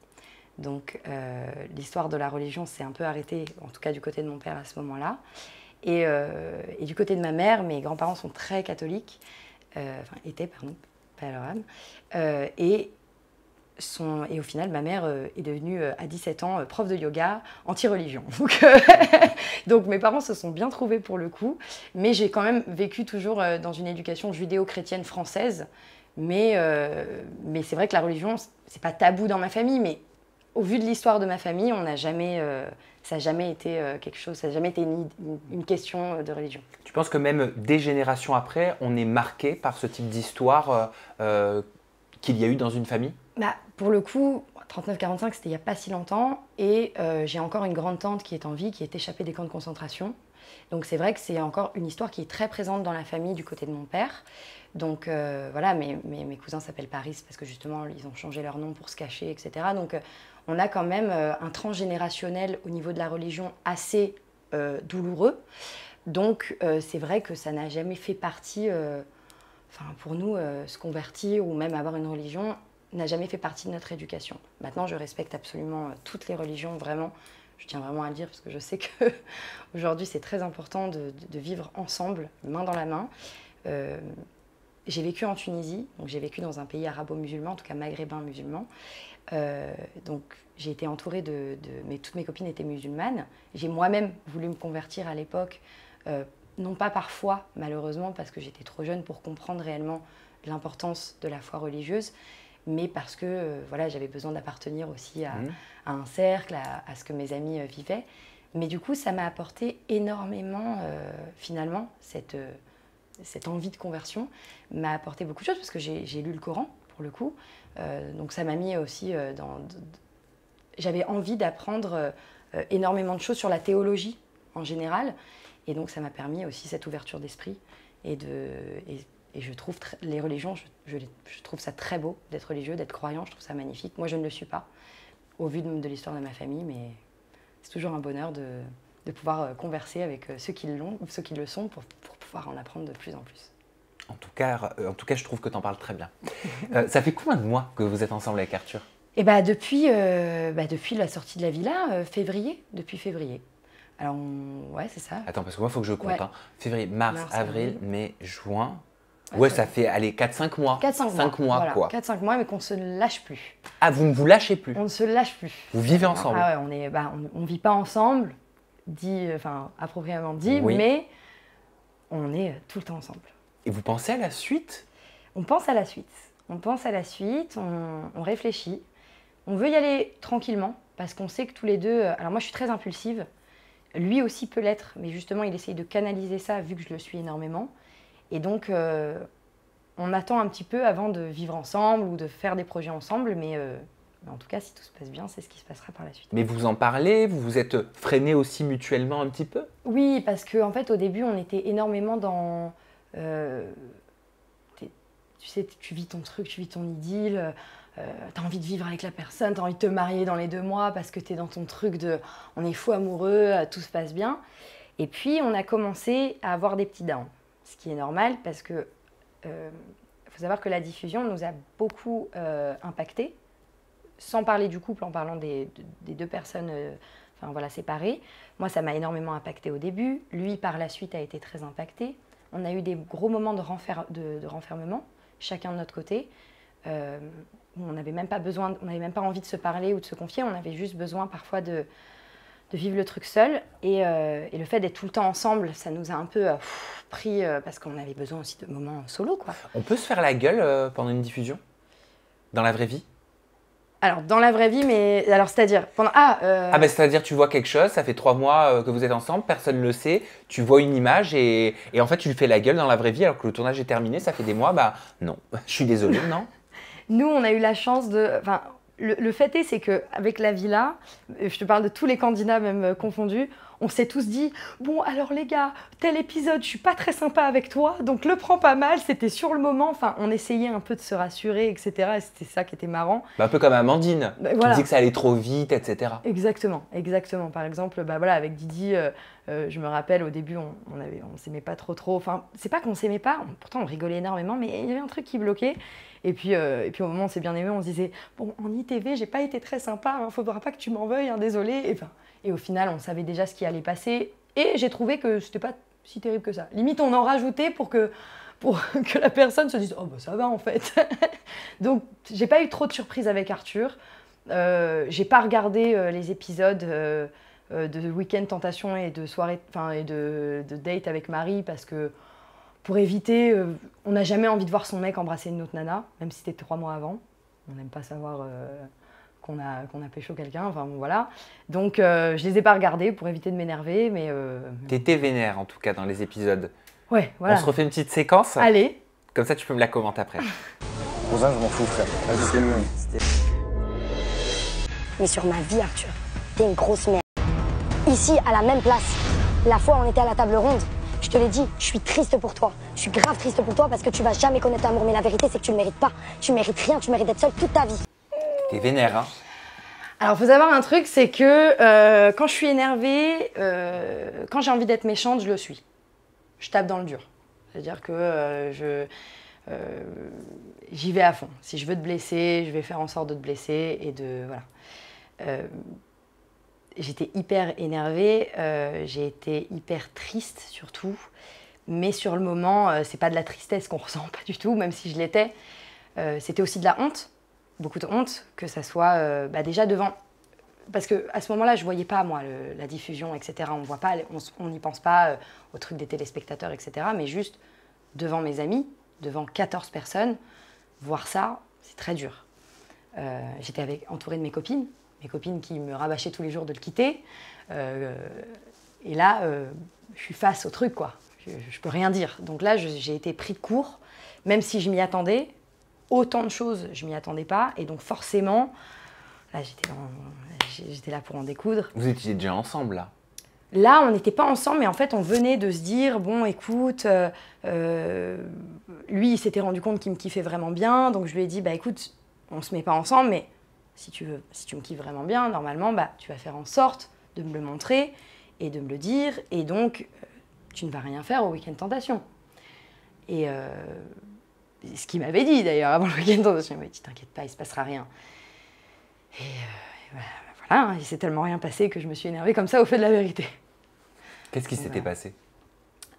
Donc l'histoire de la religion s'est un peu arrêtée, en tout cas du côté de mon père à ce moment-là. Et du côté de ma mère, mes grands-parents sont très catholiques, étaient, pardon, pas à leur âme. Et au final, ma mère est devenue, à 17 ans, prof de yoga, anti-religion. Donc mes parents se sont bien trouvés pour le coup, mais j'ai quand même vécu toujours dans une éducation judéo-chrétienne française. Mais c'est vrai que la religion, c'est pas tabou dans ma famille, mais au vu de l'histoire de ma famille, ça n'a jamais été quelque chose, ça n'a jamais été une question de religion. Tu penses que même des générations après, on est marqué par ce type d'histoire qu'il y a eu dans une famille? Pour le coup, 39-45, c'était il n'y a pas si longtemps. Et j'ai encore une grande tante qui est en vie, qui est échappée des camps de concentration. Donc c'est vrai que c'est encore une histoire qui est très présente dans la famille du côté de mon père. Donc voilà, mes cousins s'appellent Paris parce que justement, ils ont changé leur nom pour se cacher, etc. Donc on a quand même un transgénérationnel au niveau de la religion assez douloureux. Donc, c'est vrai que ça n'a jamais fait partie, pour nous, se convertir ou même avoir une religion n'a jamais fait partie de notre éducation. Maintenant, je respecte absolument toutes les religions, vraiment. Je tiens vraiment à le dire parce que je sais qu'aujourd'hui, c'est très important de vivre ensemble, main dans la main. J'ai vécu en Tunisie, donc j'ai vécu dans un pays arabo-musulman, en tout cas maghrébin musulman. Donc j'ai été entourée mais toutes mes copines étaient musulmanes. J'ai moi-même voulu me convertir à l'époque, non pas par foi, malheureusement, parce que j'étais trop jeune pour comprendre réellement l'importance de la foi religieuse, mais parce que voilà, j'avais besoin d'appartenir aussi à un cercle, à ce que mes amis vivaient. Mais du coup, ça m'a apporté énormément, finalement, cette envie de conversion m'a apporté beaucoup de choses, parce que j'ai lu le Coran, pour le coup. Donc ça m'a mis aussi j'avais envie d'apprendre énormément de choses sur la théologie en général. Et donc ça m'a permis aussi cette ouverture d'esprit. Et je trouve les religions, je trouve ça très beau d'être religieux, d'être croyant. Je trouve ça magnifique. Moi, je ne le suis pas, au vu de l'histoire de ma famille, mais c'est toujours un bonheur de pouvoir converser avec ceux qui le sont, pour pouvoir en apprendre de plus en plus. En tout cas, je trouve que tu en parles très bien. Ça fait combien de mois que vous êtes ensemble avec Arthur? Et depuis la sortie de la villa, depuis février. Alors, ouais, c'est ça. Attends, parce que moi, il faut que je compte. Ouais. Hein. Février, mars, avril, mai, juin. Ouais, Ouais, ça fait, allez, 4-5 mois. 4-5 mois, voilà. quoi. 4-5 mois, mais qu'on ne se lâche plus. Ah, vous ne vous lâchez plus? On ne se lâche plus. Vous vivez ensemble? Ah ouais, on vit pas ensemble, appropriément dit, Oui. mais on est tout le temps ensemble. Et vous pensez à la suite? On pense à la suite. On réfléchit. On veut y aller tranquillement, parce qu'on sait que tous les deux... Alors moi, je suis très impulsive. Lui aussi peut l'être, mais justement, il essaye de canaliser ça, vu que je le suis énormément. Et donc, on attend un petit peu avant de vivre ensemble ou de faire des projets ensemble, mais en tout cas, si tout se passe bien, c'est ce qui se passera par la suite. Mais vous en parlez? Vous vous êtes freinés aussi mutuellement un petit peu? Oui, parce qu'en fait, au début, on était énormément dans... tu sais, tu vis ton truc, tu vis ton idylle, t'as envie de vivre avec la personne, t'as envie de te marier dans les 2 mois parce que t'es dans ton truc de on est fou amoureux, tout se passe bien. Et puis on a commencé à avoir des petits downs, ce qui est normal parce que faut savoir que la diffusion nous a beaucoup impactés, sans parler du couple, en parlant des 2 personnes séparées. Moi, ça m'a énormément impacté au début. Lui, par la suite, a été très impacté. On a eu des gros moments de renfermement, chacun de notre côté. On n'avait même pas envie de se parler ou de se confier. On avait juste besoin parfois de vivre le truc seul. Et le fait d'être tout le temps ensemble, ça nous a un peu pris parce qu'on avait besoin aussi de moments solo, quoi. On peut se faire la gueule pendant une diffusion? Dans la vraie vie? Alors, dans la vraie vie, mais... Alors, c'est-à-dire... c'est-à-dire tu vois quelque chose, ça fait 3 mois que vous êtes ensemble, personne ne le sait, tu vois une image et en fait, tu lui fais la gueule dans la vraie vie alors que le tournage est terminé, ça fait des mois, non. Je suis désolée, non? Nous, on a eu la chance de... Le fait est, c'est qu'avec la villa, je te parle de tous les candidats même confondus, on s'est tous dit « Bon, alors les gars, tel épisode, je suis pas très sympa avec toi, donc le prends pas mal, c'était sur le moment. » Enfin, on essayait un peu de se rassurer, etc. Et c'était ça qui était marrant. Un peu comme Amandine, qui disait que ça allait trop vite, etc. Exactement. Par exemple, avec Didi, je me rappelle, au début, on s'aimait pas trop. Enfin, c'est pas qu'on s'aimait pas, pourtant on rigolait énormément, mais il y avait un truc qui bloquait. Et puis au moment où on s'est bien aimé, on se disait « Bon, en ITV, j'ai pas été très sympa, hein, faudra pas que tu m'en veuilles, hein, désolé. » Et au final, on savait déjà ce qui allait passer. Et j'ai trouvé que c'était pas si terrible que ça. Limite, on en rajoutait pour que la personne se dise « Oh, ça va en fait. » Donc, j'ai pas eu trop de surprises avec Arthur. J'ai pas regardé les épisodes de Week-end Tentation et de soirée, et de date avec Marie parce que pour éviter, on n'a jamais envie de voir son mec embrasser une autre nana, même si c'était 3 mois avant. On n'aime pas savoir qu'on a pécho quelqu'un, enfin bon, voilà. Donc je les ai pas regardés pour éviter de m'énerver, mais... T'étais vénère en tout cas dans les épisodes. Ouais, voilà. On se refait une petite séquence? Allez. Comme ça tu peux me la commenter après. Cousin, je m'en fous, frère. Vas-y, c'est mieux. Mais sur ma vie, Arthur, t'es une grosse merde. Ici, à la même place, la fois où on était à la table ronde, je te l'ai dit, je suis triste pour toi. Je suis grave triste pour toi parce que tu vas jamais connaître l'amour. Mais la vérité, c'est que tu le mérites pas. Tu mérites rien, tu mérites d'être seule toute ta vie. T'es vénère, hein? Alors, faut savoir un truc, c'est que quand je suis énervée, quand j'ai envie d'être méchante, je le suis. je tape dans le dur. C'est-à-dire que j'y vais à fond. Si je veux te blesser, je vais faire en sorte de te blesser et de... Voilà. J'étais hyper énervée, j'ai été hyper triste surtout. Mais sur le moment, c'est pas de la tristesse qu'on ressent, pas du tout, même si je l'étais. C'était aussi de la honte, beaucoup de honte, que ça soit déjà devant... Parce qu'à ce moment-là, je ne voyais pas, moi, la diffusion, etc. On voit pas, on n'y pense pas au truc des téléspectateurs, etc. Mais juste devant mes amis, devant 14 personnes, voir ça, c'est très dur. J'étais entourée de mes copines qui me rabâchaient tous les jours de le quitter. Et là, je suis face au truc, quoi. Je ne peux rien dire. Donc là, j'ai été pris de court, même si je m'y attendais. Autant de choses, je ne m'y attendais pas. Et donc forcément, là, j'étais là pour en découdre. Vous étiez déjà ensemble, là? Là, on n'était pas ensemble, mais en fait, on venait de se dire, bon, écoute, lui, il s'était rendu compte qu'il me kiffait vraiment bien. Donc je lui ai dit, bah écoute, on ne se met pas ensemble, mais si tu me kiffes vraiment bien, normalement, bah, tu vas faire en sorte de me le montrer et de me le dire. Et donc, tu ne vas rien faire au Week-end Tentation. Et ce qu'il m'avait dit d'ailleurs avant le Week-end Tentation, il m'avait dit t'inquiète pas, il ne se passera rien. Et voilà, il s'est tellement rien passé que je me suis énervée comme ça au feu de la vérité. Qu'est-ce qui s'était passé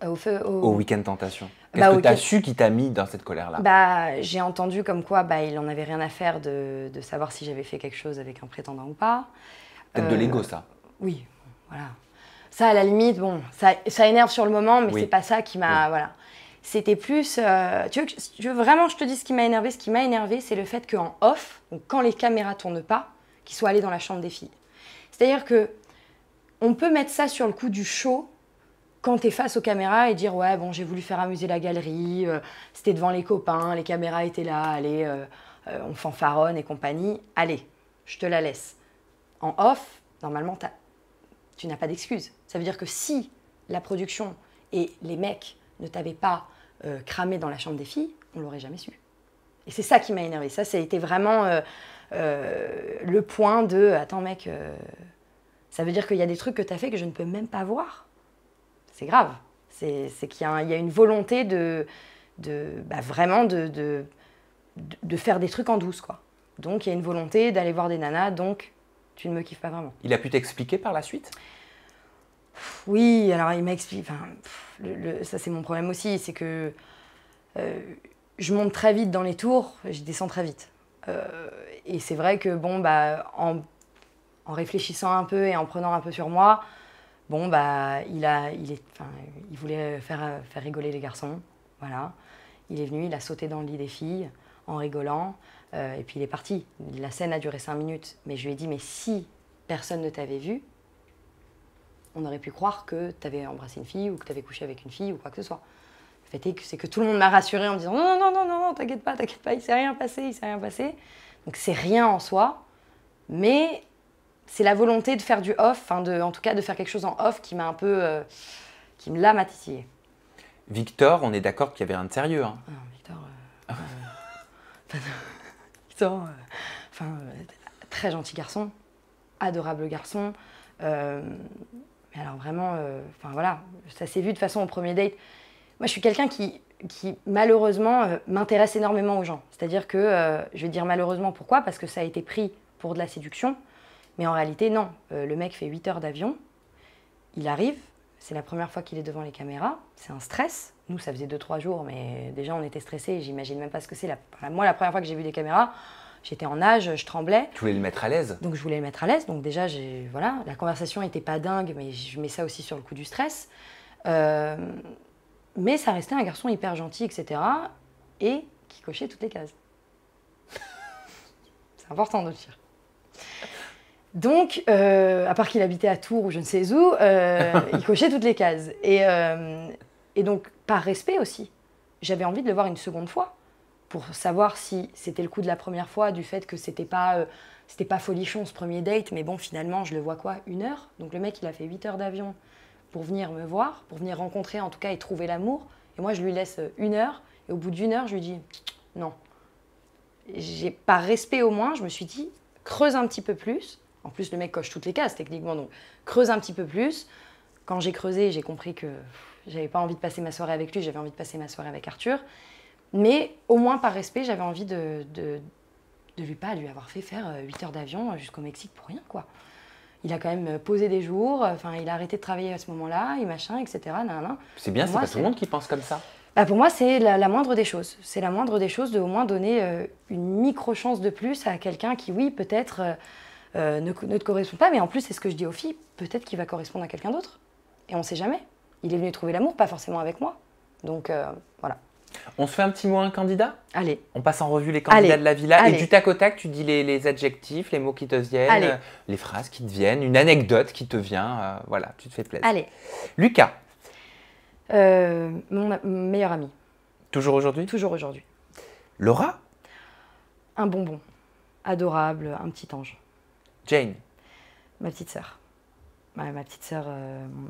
au Week-end Tentation? Qu'est-ce que tu as su qui t'a mis dans cette colère-là? J'ai entendu comme quoi il n'en avait rien à faire de savoir si j'avais fait quelque chose avec un prétendant ou pas. Peut-être de l'ego, ça. Oui, voilà. Ça, à la limite, bon, ça énerve sur le moment, mais oui. c'est pas ça qui m'a... Oui. Voilà. C'était plus... tu veux vraiment, je te dis ce qui m'a énervé. Ce qui m'a énervé, c'est le fait qu'en off, donc quand les caméras tournent pas, qu'ils soient allés dans la chambre des filles. C'est-à-dire que on peut mettre ça sur le coup du show quand tu es face aux caméras et dire « Ouais, bon, j'ai voulu faire amuser la galerie, c'était devant les copains, les caméras étaient là, allez, on fanfaronne et compagnie. Allez, je te la laisse. » En off, normalement, tu n'as pas d'excuse. Ça veut dire que si la production et les mecs ne t'avaient pas cramé dans la chambre des filles, on ne l'aurait jamais su. Et c'est ça qui m'a énervée. Ça a été vraiment le point de « Attends mec, ça veut dire qu'il y a des trucs que tu as fait que je ne peux même pas voir ?» C'est grave. C'est qu'il y a une volonté vraiment de faire des trucs en douce, quoi. Donc il y a une volonté d'aller voir des nanas, donc tu ne me kiffes pas vraiment. Il a pu t'expliquer par la suite? Oui, alors il m'a expliqué... ça c'est mon problème aussi, c'est que je monte très vite dans les tours, je descends très vite. Et c'est vrai que bon, en réfléchissant un peu et en prenant un peu sur moi, bon, il voulait faire rigoler les garçons, voilà. Il est venu, il a sauté dans le lit des filles en rigolant, et puis il est parti. La scène a duré 5 minutes, mais je lui ai dit, mais si personne ne t'avait vu, on aurait pu croire que tu avais embrassé une fille ou que tu avais couché avec une fille ou quoi que ce soit. Le fait est que c'est que tout le monde m'a rassurée en me disant, non, t'inquiète pas, il s'est rien passé. Donc c'est rien en soi, mais... c'est la volonté de faire du off, en tout cas de faire quelque chose en off qui m'a un peu... qui me l'a matitillé. Victor, on est d'accord qu'il y avait rien de sérieux. Hein. Non, Victor, très gentil garçon, adorable garçon. Mais alors vraiment, voilà, ça s'est vu de façon au premier date. Moi, je suis quelqu'un qui malheureusement, m'intéresse énormément aux gens. C'est-à-dire que, je vais dire malheureusement, pourquoi? Parce que ça a été pris pour de la séduction. Mais en réalité, non. Le mec fait 8 heures d'avion, il arrive, c'est la première fois qu'il est devant les caméras, c'est un stress. Nous, ça faisait 2-3 jours, mais déjà, on était stressés, j'imagine même pas ce que c'est. Moi, la première fois que j'ai vu des caméras, j'étais en nage, je tremblais. Tu voulais le mettre à l'aise? Donc, je voulais le mettre à l'aise. Donc déjà, voilà, la conversation n'était pas dingue, mais je mets ça aussi sur le coup du stress. Mais ça restait un garçon hyper gentil, etc. Et qui cochait toutes les cases. C'est important de le dire. Donc, à part qu'il habitait à Tours ou je ne sais où, il cochait toutes les cases. Et donc, par respect aussi, j'avais envie de le voir une seconde fois pour savoir si c'était le coup de la première fois, du fait que c'était pas folichon ce premier date, mais bon, finalement, je le vois quoi, 1 heure? Donc le mec, il a fait 8 heures d'avion pour venir me voir, pour venir rencontrer en tout cas et trouver l'amour. Et moi, je lui laisse 1 heure, et au bout d'1 heure, je lui dis non. Par respect au moins, je me suis dit, creuse un petit peu plus. En plus, le mec coche toutes les cases techniquement, donc creuse un petit peu plus. Quand j'ai creusé, j'ai compris que j'avais pas envie de passer ma soirée avec lui, j'avais envie de passer ma soirée avec Arthur. Mais au moins par respect, j'avais envie de lui avoir fait faire 8 heures d'avion jusqu'au Mexique pour rien, quoi. Il a quand même posé des jours, enfin, il a arrêté de travailler à ce moment-là, et machin, etc. Nan. C'est bien, c'est pas tout le monde qui pense comme ça. Bah pour moi, c'est la moindre des choses. C'est la moindre des choses de au moins donner une micro-chance de plus à quelqu'un qui, oui, peut-être ne te correspond pas, mais en plus, c'est ce que je dis aux filles, peut-être qu'il va correspondre à quelqu'un d'autre. Et on ne sait jamais. Il est venu trouver l'amour, pas forcément avec moi. Donc, voilà. On se fait un petit mot à un candidat? Allez. On passe en revue les candidats de la villa. Allez. Et du tac au tac, tu dis les adjectifs, les mots qui te viennent, les phrases qui te viennent, une anecdote qui te vient. Voilà, tu te fais plaisir. Allez. Lucas. Mon meilleur ami. Toujours aujourd'hui? Toujours aujourd'hui. Laura. Un bonbon. Adorable, un petit ange. Jane. Ma petite sœur. Ma petite sœur,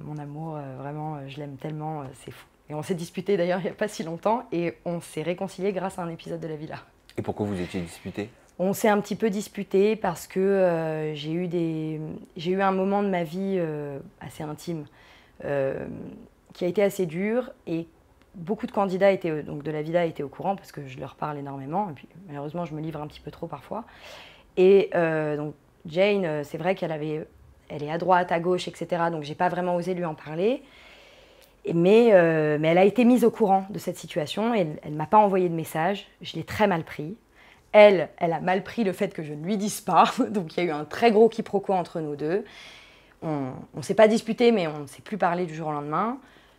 mon amour, vraiment, je l'aime tellement, c'est fou. Et on s'est disputé d'ailleurs il n'y a pas si longtemps et on s'est réconciliés grâce à un épisode de la villa. Et pourquoi vous étiez disputés? On s'est un petit peu disputé parce que j'ai eu un moment de ma vie assez intime qui a été assez dur et beaucoup de candidats donc de la villa étaient au courant parce que je leur parle énormément et puis malheureusement je me livre un petit peu trop parfois. Et donc Jane, c'est vrai elle est à droite, à gauche, etc. Donc j'ai pas vraiment osé lui en parler. Mais elle a été mise au courant de cette situation et elle ne m'a pas envoyé de message. Je l'ai très mal pris. Elle a mal pris le fait que je ne lui dise pas. Donc il y a eu un très gros quiproquo entre nous deux. On ne s'est pas disputé, mais on ne s'est plus parlé du jour au lendemain.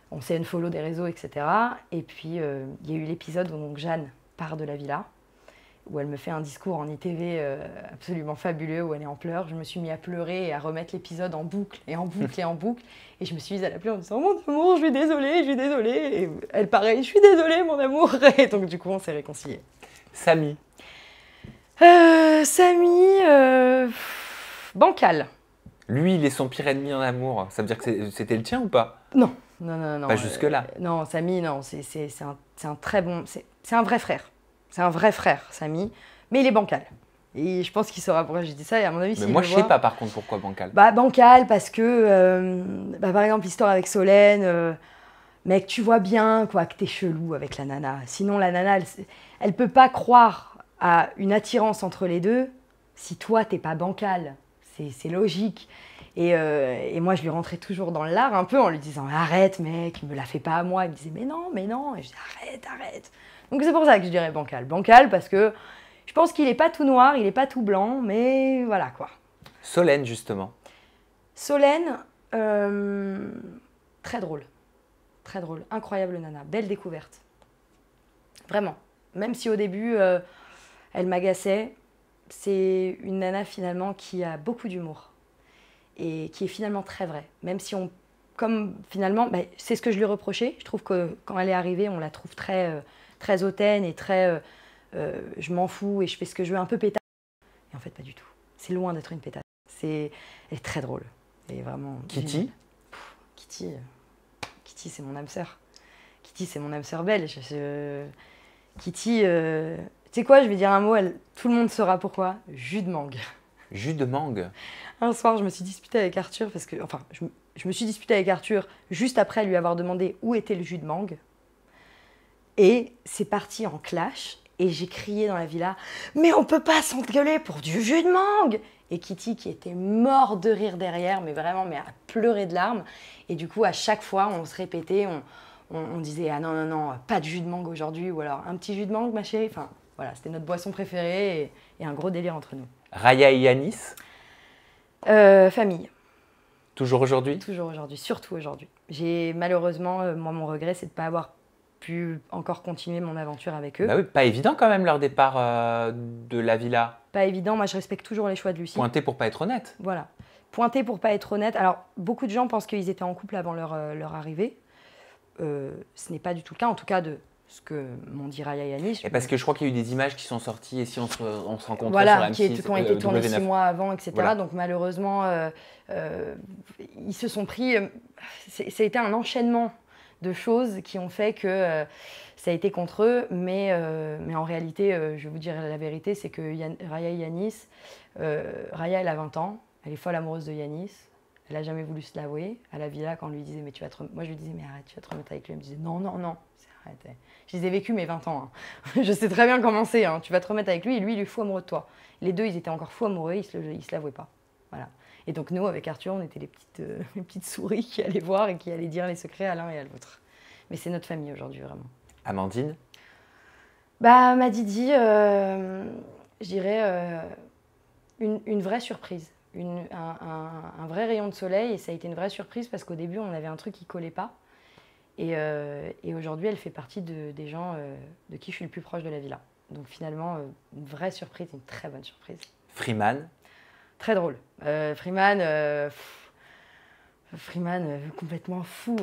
On s'est unfollow des réseaux, etc. Et puis il y a eu l'épisode où donc, Jeanne part de la villa, où elle me fait un discours en ITV absolument fabuleux, où elle est en pleurs. Je me suis mis à pleurer et à remettre l'épisode en boucle et en boucle et en boucle. Et je me suis mise à la pleurer en disant « Mon amour, je suis désolée. » Et elle pareil, « Je suis désolée, mon amour. » Et donc du coup, on s'est réconciliés. Samy. Samy, bancal. Lui, il est son pire ennemi en amour. Ça veut dire que c'était le tien ou pas? Non. Pas jusque-là. Non, Samy, non. C'est un très bon... C'est un vrai frère. C'est un vrai frère, Samy. Mais il est bancal. Et je pense qu'il saura pourquoi j'ai dit ça. Et à mon avis, mais moi, je sais pas par contre pourquoi bancal. Bah, bancal parce que, par exemple, l'histoire avec Solène, mec, tu vois bien quoi, que t'es chelou avec la nana. Sinon, la nana, elle peut pas croire à une attirance entre les deux si toi, t'es pas bancal. C'est logique. Et moi, je lui rentrais toujours dans le lard un peu en lui disant « Arrête, mec, me la fais pas à moi. » Il me disait « Mais non. » Et je disais « Arrête. » Donc, c'est pour ça que je dirais bancal. Bancal parce que je pense qu'il n'est pas tout noir, il n'est pas tout blanc, mais voilà quoi. Solène, justement. Solène, très drôle. Très drôle. Incroyable nana. Belle découverte. Vraiment. Même si au début, elle m'agaçait, c'est une nana finalement qui a beaucoup d'humour. Et qui est finalement très vraie. Même si finalement, c'est ce que je lui reprochais. Je trouve que quand elle est arrivée, on la trouve très hautaine et très... je m'en fous et je fais ce que je veux, un peu pétasse. Et en fait, pas du tout. C'est loin d'être une pétasse. Elle est très drôle. Et vraiment... Kitty. Kitty, c'est mon âme sœur. Kitty, c'est mon âme sœur belle. Kitty, tu sais quoi, je vais dire un mot, tout le monde saura pourquoi. Jus de mangue. Jus de mangue. Un soir, je me suis disputée avec Arthur parce que... Enfin, je me suis disputée avec Arthur juste après lui avoir demandé où était le jus de mangue. Et c'est parti en clash. Et j'ai crié dans la villa « Mais on peut pas s'engueuler pour du jus de mangue !» Et Kitty, qui était mort de rire derrière, mais vraiment à pleurer de larmes. Et du coup, à chaque fois, on se répétait, on disait « Ah non, pas de jus de mangue aujourd'hui !» Ou alors « Un petit jus de mangue, ma chérie !» Enfin, voilà, c'était notre boisson préférée et un gros délire entre nous. Raya et Yanis. Famille. Toujours aujourd'hui? Toujours aujourd'hui, surtout aujourd'hui. Malheureusement, moi, mon regret, c'est de ne pas avoir pu encore continuer mon aventure avec eux. Bah oui, pas évident quand même leur départ de la villa. Pas évident, moi je respecte toujours les choix de Lucie. Pointé pour pas être honnête. Voilà, pointé pour pas être honnête. Alors, beaucoup de gens pensent qu'ils étaient en couple avant leur arrivée. Ce n'est pas du tout le cas, en tout cas de ce que m'ont dit Raya et Yanis. Et parce que je crois qu'il y a eu des images qui sont sorties et si on se rencontrait voilà, sur M6, qui ont été tournées 6 mois avant, etc. Voilà. Donc malheureusement, ils se sont pris... ça a été un enchaînement de choses qui ont fait que ça a été contre eux, mais en réalité, je vais vous dire la vérité, c'est que Raya et Yanis, Raya elle a 20 ans, elle est folle amoureuse de Yanis, Elle n'a jamais voulu se l'avouer. À la villa, quand on lui disait, mais tu vas te moi je lui disais, mais arrête, tu vas te remettre avec lui. Elle me disait, non, non, non. Arrête. Je les ai vécus mes 20 ans. Hein. Je sais très bien comment c'est. Hein. Tu vas te remettre avec lui et lui, il est fou amoureux de toi. Les deux, ils étaient encore fous amoureux, ils se l'avouaient pas. Voilà. Et donc nous, avec Arthur, on était les petites souris qui allaient voir et qui allaient dire les secrets à l'un et à l'autre. Mais c'est notre famille aujourd'hui, vraiment. Amandine? Bah, ma Didi, je dirais une vraie surprise. Un vrai rayon de soleil, et ça a été une vraie surprise parce qu'au début, on avait un truc qui collait pas. Et aujourd'hui, elle fait partie des gens de qui je suis le plus proche de la villa. Donc finalement, une vraie surprise, une très bonne surprise. Freeman? Très drôle. Freeman, complètement fou.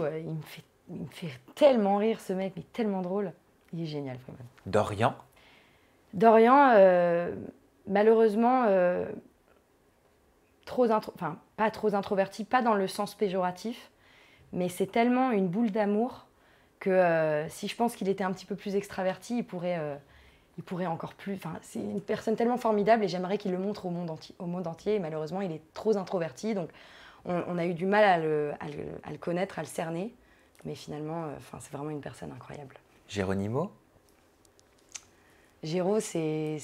Il me fait tellement rire, ce mec, mais tellement drôle. Il est génial, Freeman. Dorian? Dorian, malheureusement, pas trop introverti, pas dans le sens péjoratif, mais c'est tellement une boule d'amour que si je pense qu'il était un petit peu plus extraverti, il pourrait encore plus... C'est une personne tellement formidable et j'aimerais qu'il le montre au monde entier. Et malheureusement, il est trop introverti, donc on a eu du mal à le connaître, à le cerner. Mais finalement, c'est vraiment une personne incroyable. Geronimo? Géro, c'est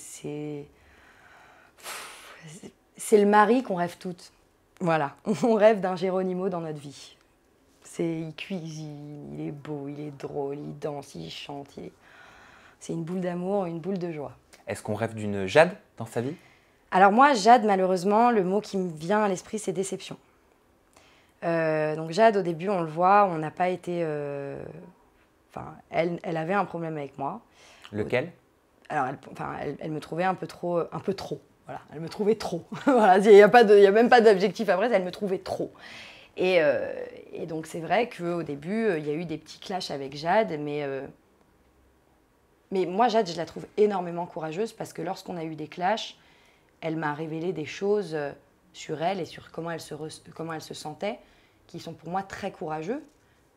le mari qu'on rêve toutes. Voilà, on rêve d'un Geronimo dans notre vie. Il cuisine, il est beau, il est drôle, il danse, il chante. C'est une boule d'amour, une boule de joie. Est-ce qu'on rêve d'une Jade dans sa vie? Alors moi, Jade, malheureusement, le mot qui me vient à l'esprit, c'est déception. Donc Jade, au début, on le voit, on n'a pas été... elle avait un problème avec moi. Lequel? Alors, elle me trouvait un peu trop. Voilà, elle me trouvait trop. Voilà, il n'y a même pas d'objectif après, elle me trouvait trop. Et donc c'est vrai qu'au début, il y a eu des petits clashs avec Jade, mais moi, Jade, je la trouve énormément courageuse parce que lorsqu'on a eu des clashs, elle m'a révélé des choses sur elle et sur comment elle se sentait, qui sont pour moi très courageux,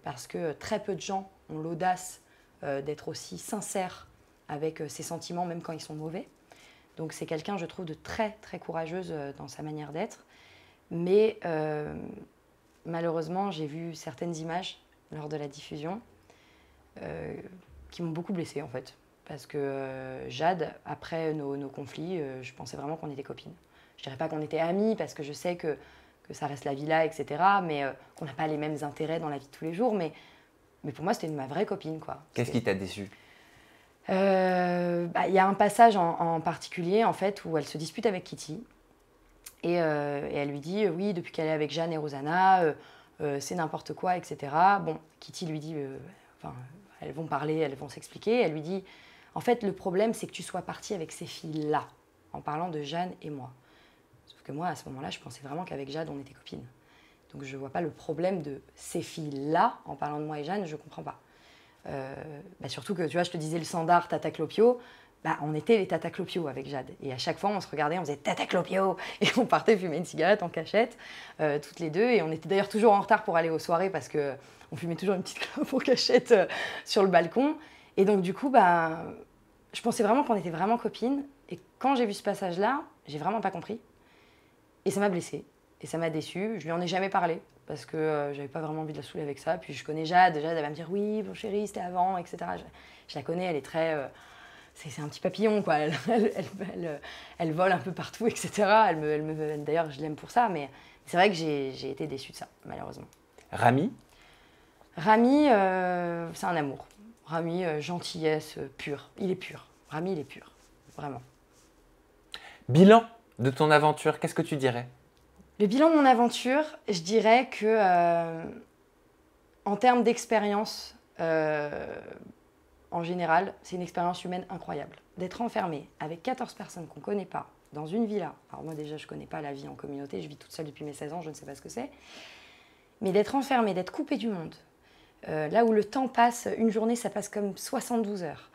parce que très peu de gens ont l'audace d'être aussi sincères avec ses sentiments, même quand ils sont mauvais. Donc c'est quelqu'un, je trouve, de très, très courageuse dans sa manière d'être. Mais malheureusement, j'ai vu certaines images lors de la diffusion qui m'ont beaucoup blessée, en fait. Parce que Jade, après nos conflits, je pensais vraiment qu'on était copines. Je dirais pas qu'on était amies, parce que je sais que ça reste la villa, etc., mais qu'on n'a pas les mêmes intérêts dans la vie de tous les jours. Mais pour moi, c'était ma vraie copine, quoi. Qu'est-ce qui t'a déçue? Y a un passage en particulier, en fait, où elle se dispute avec Kitty. Et elle lui dit, oui, depuis qu'elle est avec Jeanne et Rosanna, c'est n'importe quoi, etc. Bon, Kitty lui dit, elles vont parler, elles vont s'expliquer. Elle lui dit, en fait, le problème, c'est que tu sois partie avec ces filles-là, en parlant de Jeanne et moi. Sauf que moi, à ce moment-là, je pensais vraiment qu'avec Jade, on était copines. Donc je ne vois pas le problème de ces filles-là, en parlant de moi et Jeanne, je ne comprends pas. Surtout que, tu vois, je te disais le Sandar, Tata Clopio, on était les Tata Clopio avec Jade. Et à chaque fois, on se regardait, on faisait Tata Clopio. Et on partait fumer une cigarette en cachette, toutes les deux. Et on était d'ailleurs toujours en retard pour aller aux soirées parce qu'on fumait toujours une petite clope en cachette sur le balcon. Et donc, du coup, je pensais vraiment qu'on était vraiment copines. Et quand j'ai vu ce passage-là, j'ai vraiment pas compris. Et ça m'a blessée. Et ça m'a déçue. Je lui en ai jamais parlé parce que j'avais pas vraiment envie de la saouler avec ça. Puis je connais Jade. Jade, elle va me dire oui, bon chérie, c'était avant, etc. Je la connais, elle est très... c'est un petit papillon, quoi. Elle vole un peu partout, etc. D'ailleurs, je l'aime pour ça, mais c'est vrai que j'ai été déçue de ça, malheureusement. Rami? Rami, c'est un amour. Rami, gentillesse pure. Il est pur. Rami, il est pur. Vraiment. Bilan de ton aventure, qu'est-ce que tu dirais? Le bilan de mon aventure, je dirais que, en termes d'expérience, en général, c'est une expérience humaine incroyable. D'être enfermée avec 14 personnes qu'on ne connaît pas, dans une villa. Alors moi déjà, je ne connais pas la vie en communauté, je vis toute seule depuis mes 16 ans, je ne sais pas ce que c'est. Mais d'être enfermée, d'être coupée du monde, là où le temps passe, une journée, ça passe comme 72 heures.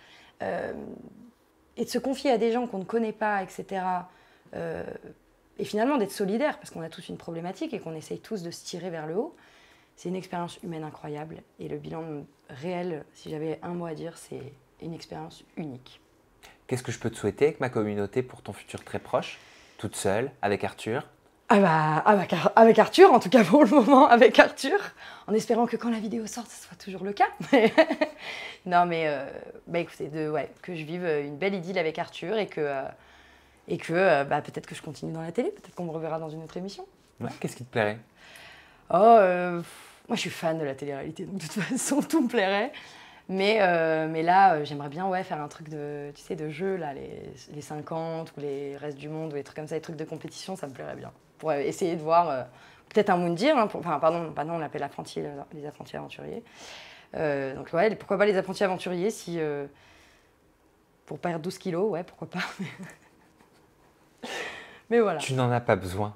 Et de se confier à des gens qu'on ne connaît pas, etc. Et finalement d'être solidaire, parce qu'on a tous une problématique et qu'on essaye tous de se tirer vers le haut. C'est une expérience humaine incroyable. Et le bilan réel, si j'avais un mot à dire, c'est une expérience unique. Qu'est-ce que je peux te souhaiter avec ma communauté pour ton futur très proche? Toute seule, avec Arthur? Avec Arthur, en tout cas pour le moment, avec Arthur, en espérant que quand la vidéo sorte, ce soit toujours le cas. Non mais, écoutez, que je vive une belle idylle avec Arthur et que peut-être que je continue dans la télé, peut-être qu'on me reverra dans une autre émission. Ouais, qu'est-ce qui te plairait? Moi je suis fan de la télé-réalité, donc de toute façon tout me plairait. Mais là, j'aimerais bien faire un truc de jeu, là, les 50 ou les restes du monde ou les trucs comme ça, les trucs de compétition, ça me plairait bien. Pour essayer de voir, peut-être un Moundir, hein, on l'appelle les apprentis aventuriers. Donc pourquoi pas les apprentis aventuriers si... pour perdre 12 kilos, pourquoi pas. Mais voilà. Tu n'en as pas besoin,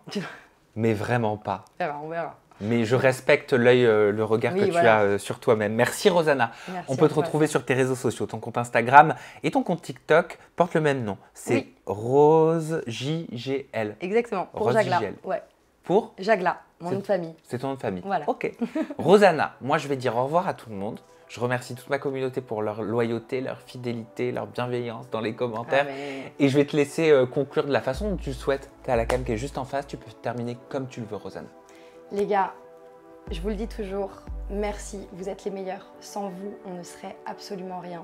mais vraiment pas. On verra. Mais je respecte le regard que tu as sur toi-même. Merci Rosanna. Merci. On peut te retrouver sur tes réseaux sociaux. Ton compte Instagram et ton compte TikTok portent le même nom. C'est RoseJGL. Exactement, pour Rose Jagla. JGL. Ouais. Pour Jagla, mon nom de famille. C'est ton nom de famille. Voilà. Ok. Rosanna, moi je vais dire au revoir à tout le monde. Je remercie toute ma communauté pour leur loyauté, leur fidélité, leur bienveillance dans les commentaires. Et je vais te laisser conclure de la façon dont tu le souhaites. Tu as la cam qui est juste en face, tu peux terminer comme tu le veux, Rosanna. Les gars, je vous le dis toujours, merci, vous êtes les meilleurs. Sans vous, on ne serait absolument rien.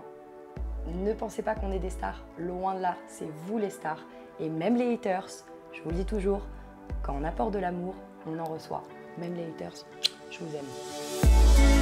Ne pensez pas qu'on est des stars, loin de là, c'est vous les stars. Et même les haters, je vous le dis toujours, quand on apporte de l'amour, on en reçoit. Même les haters, je vous aime.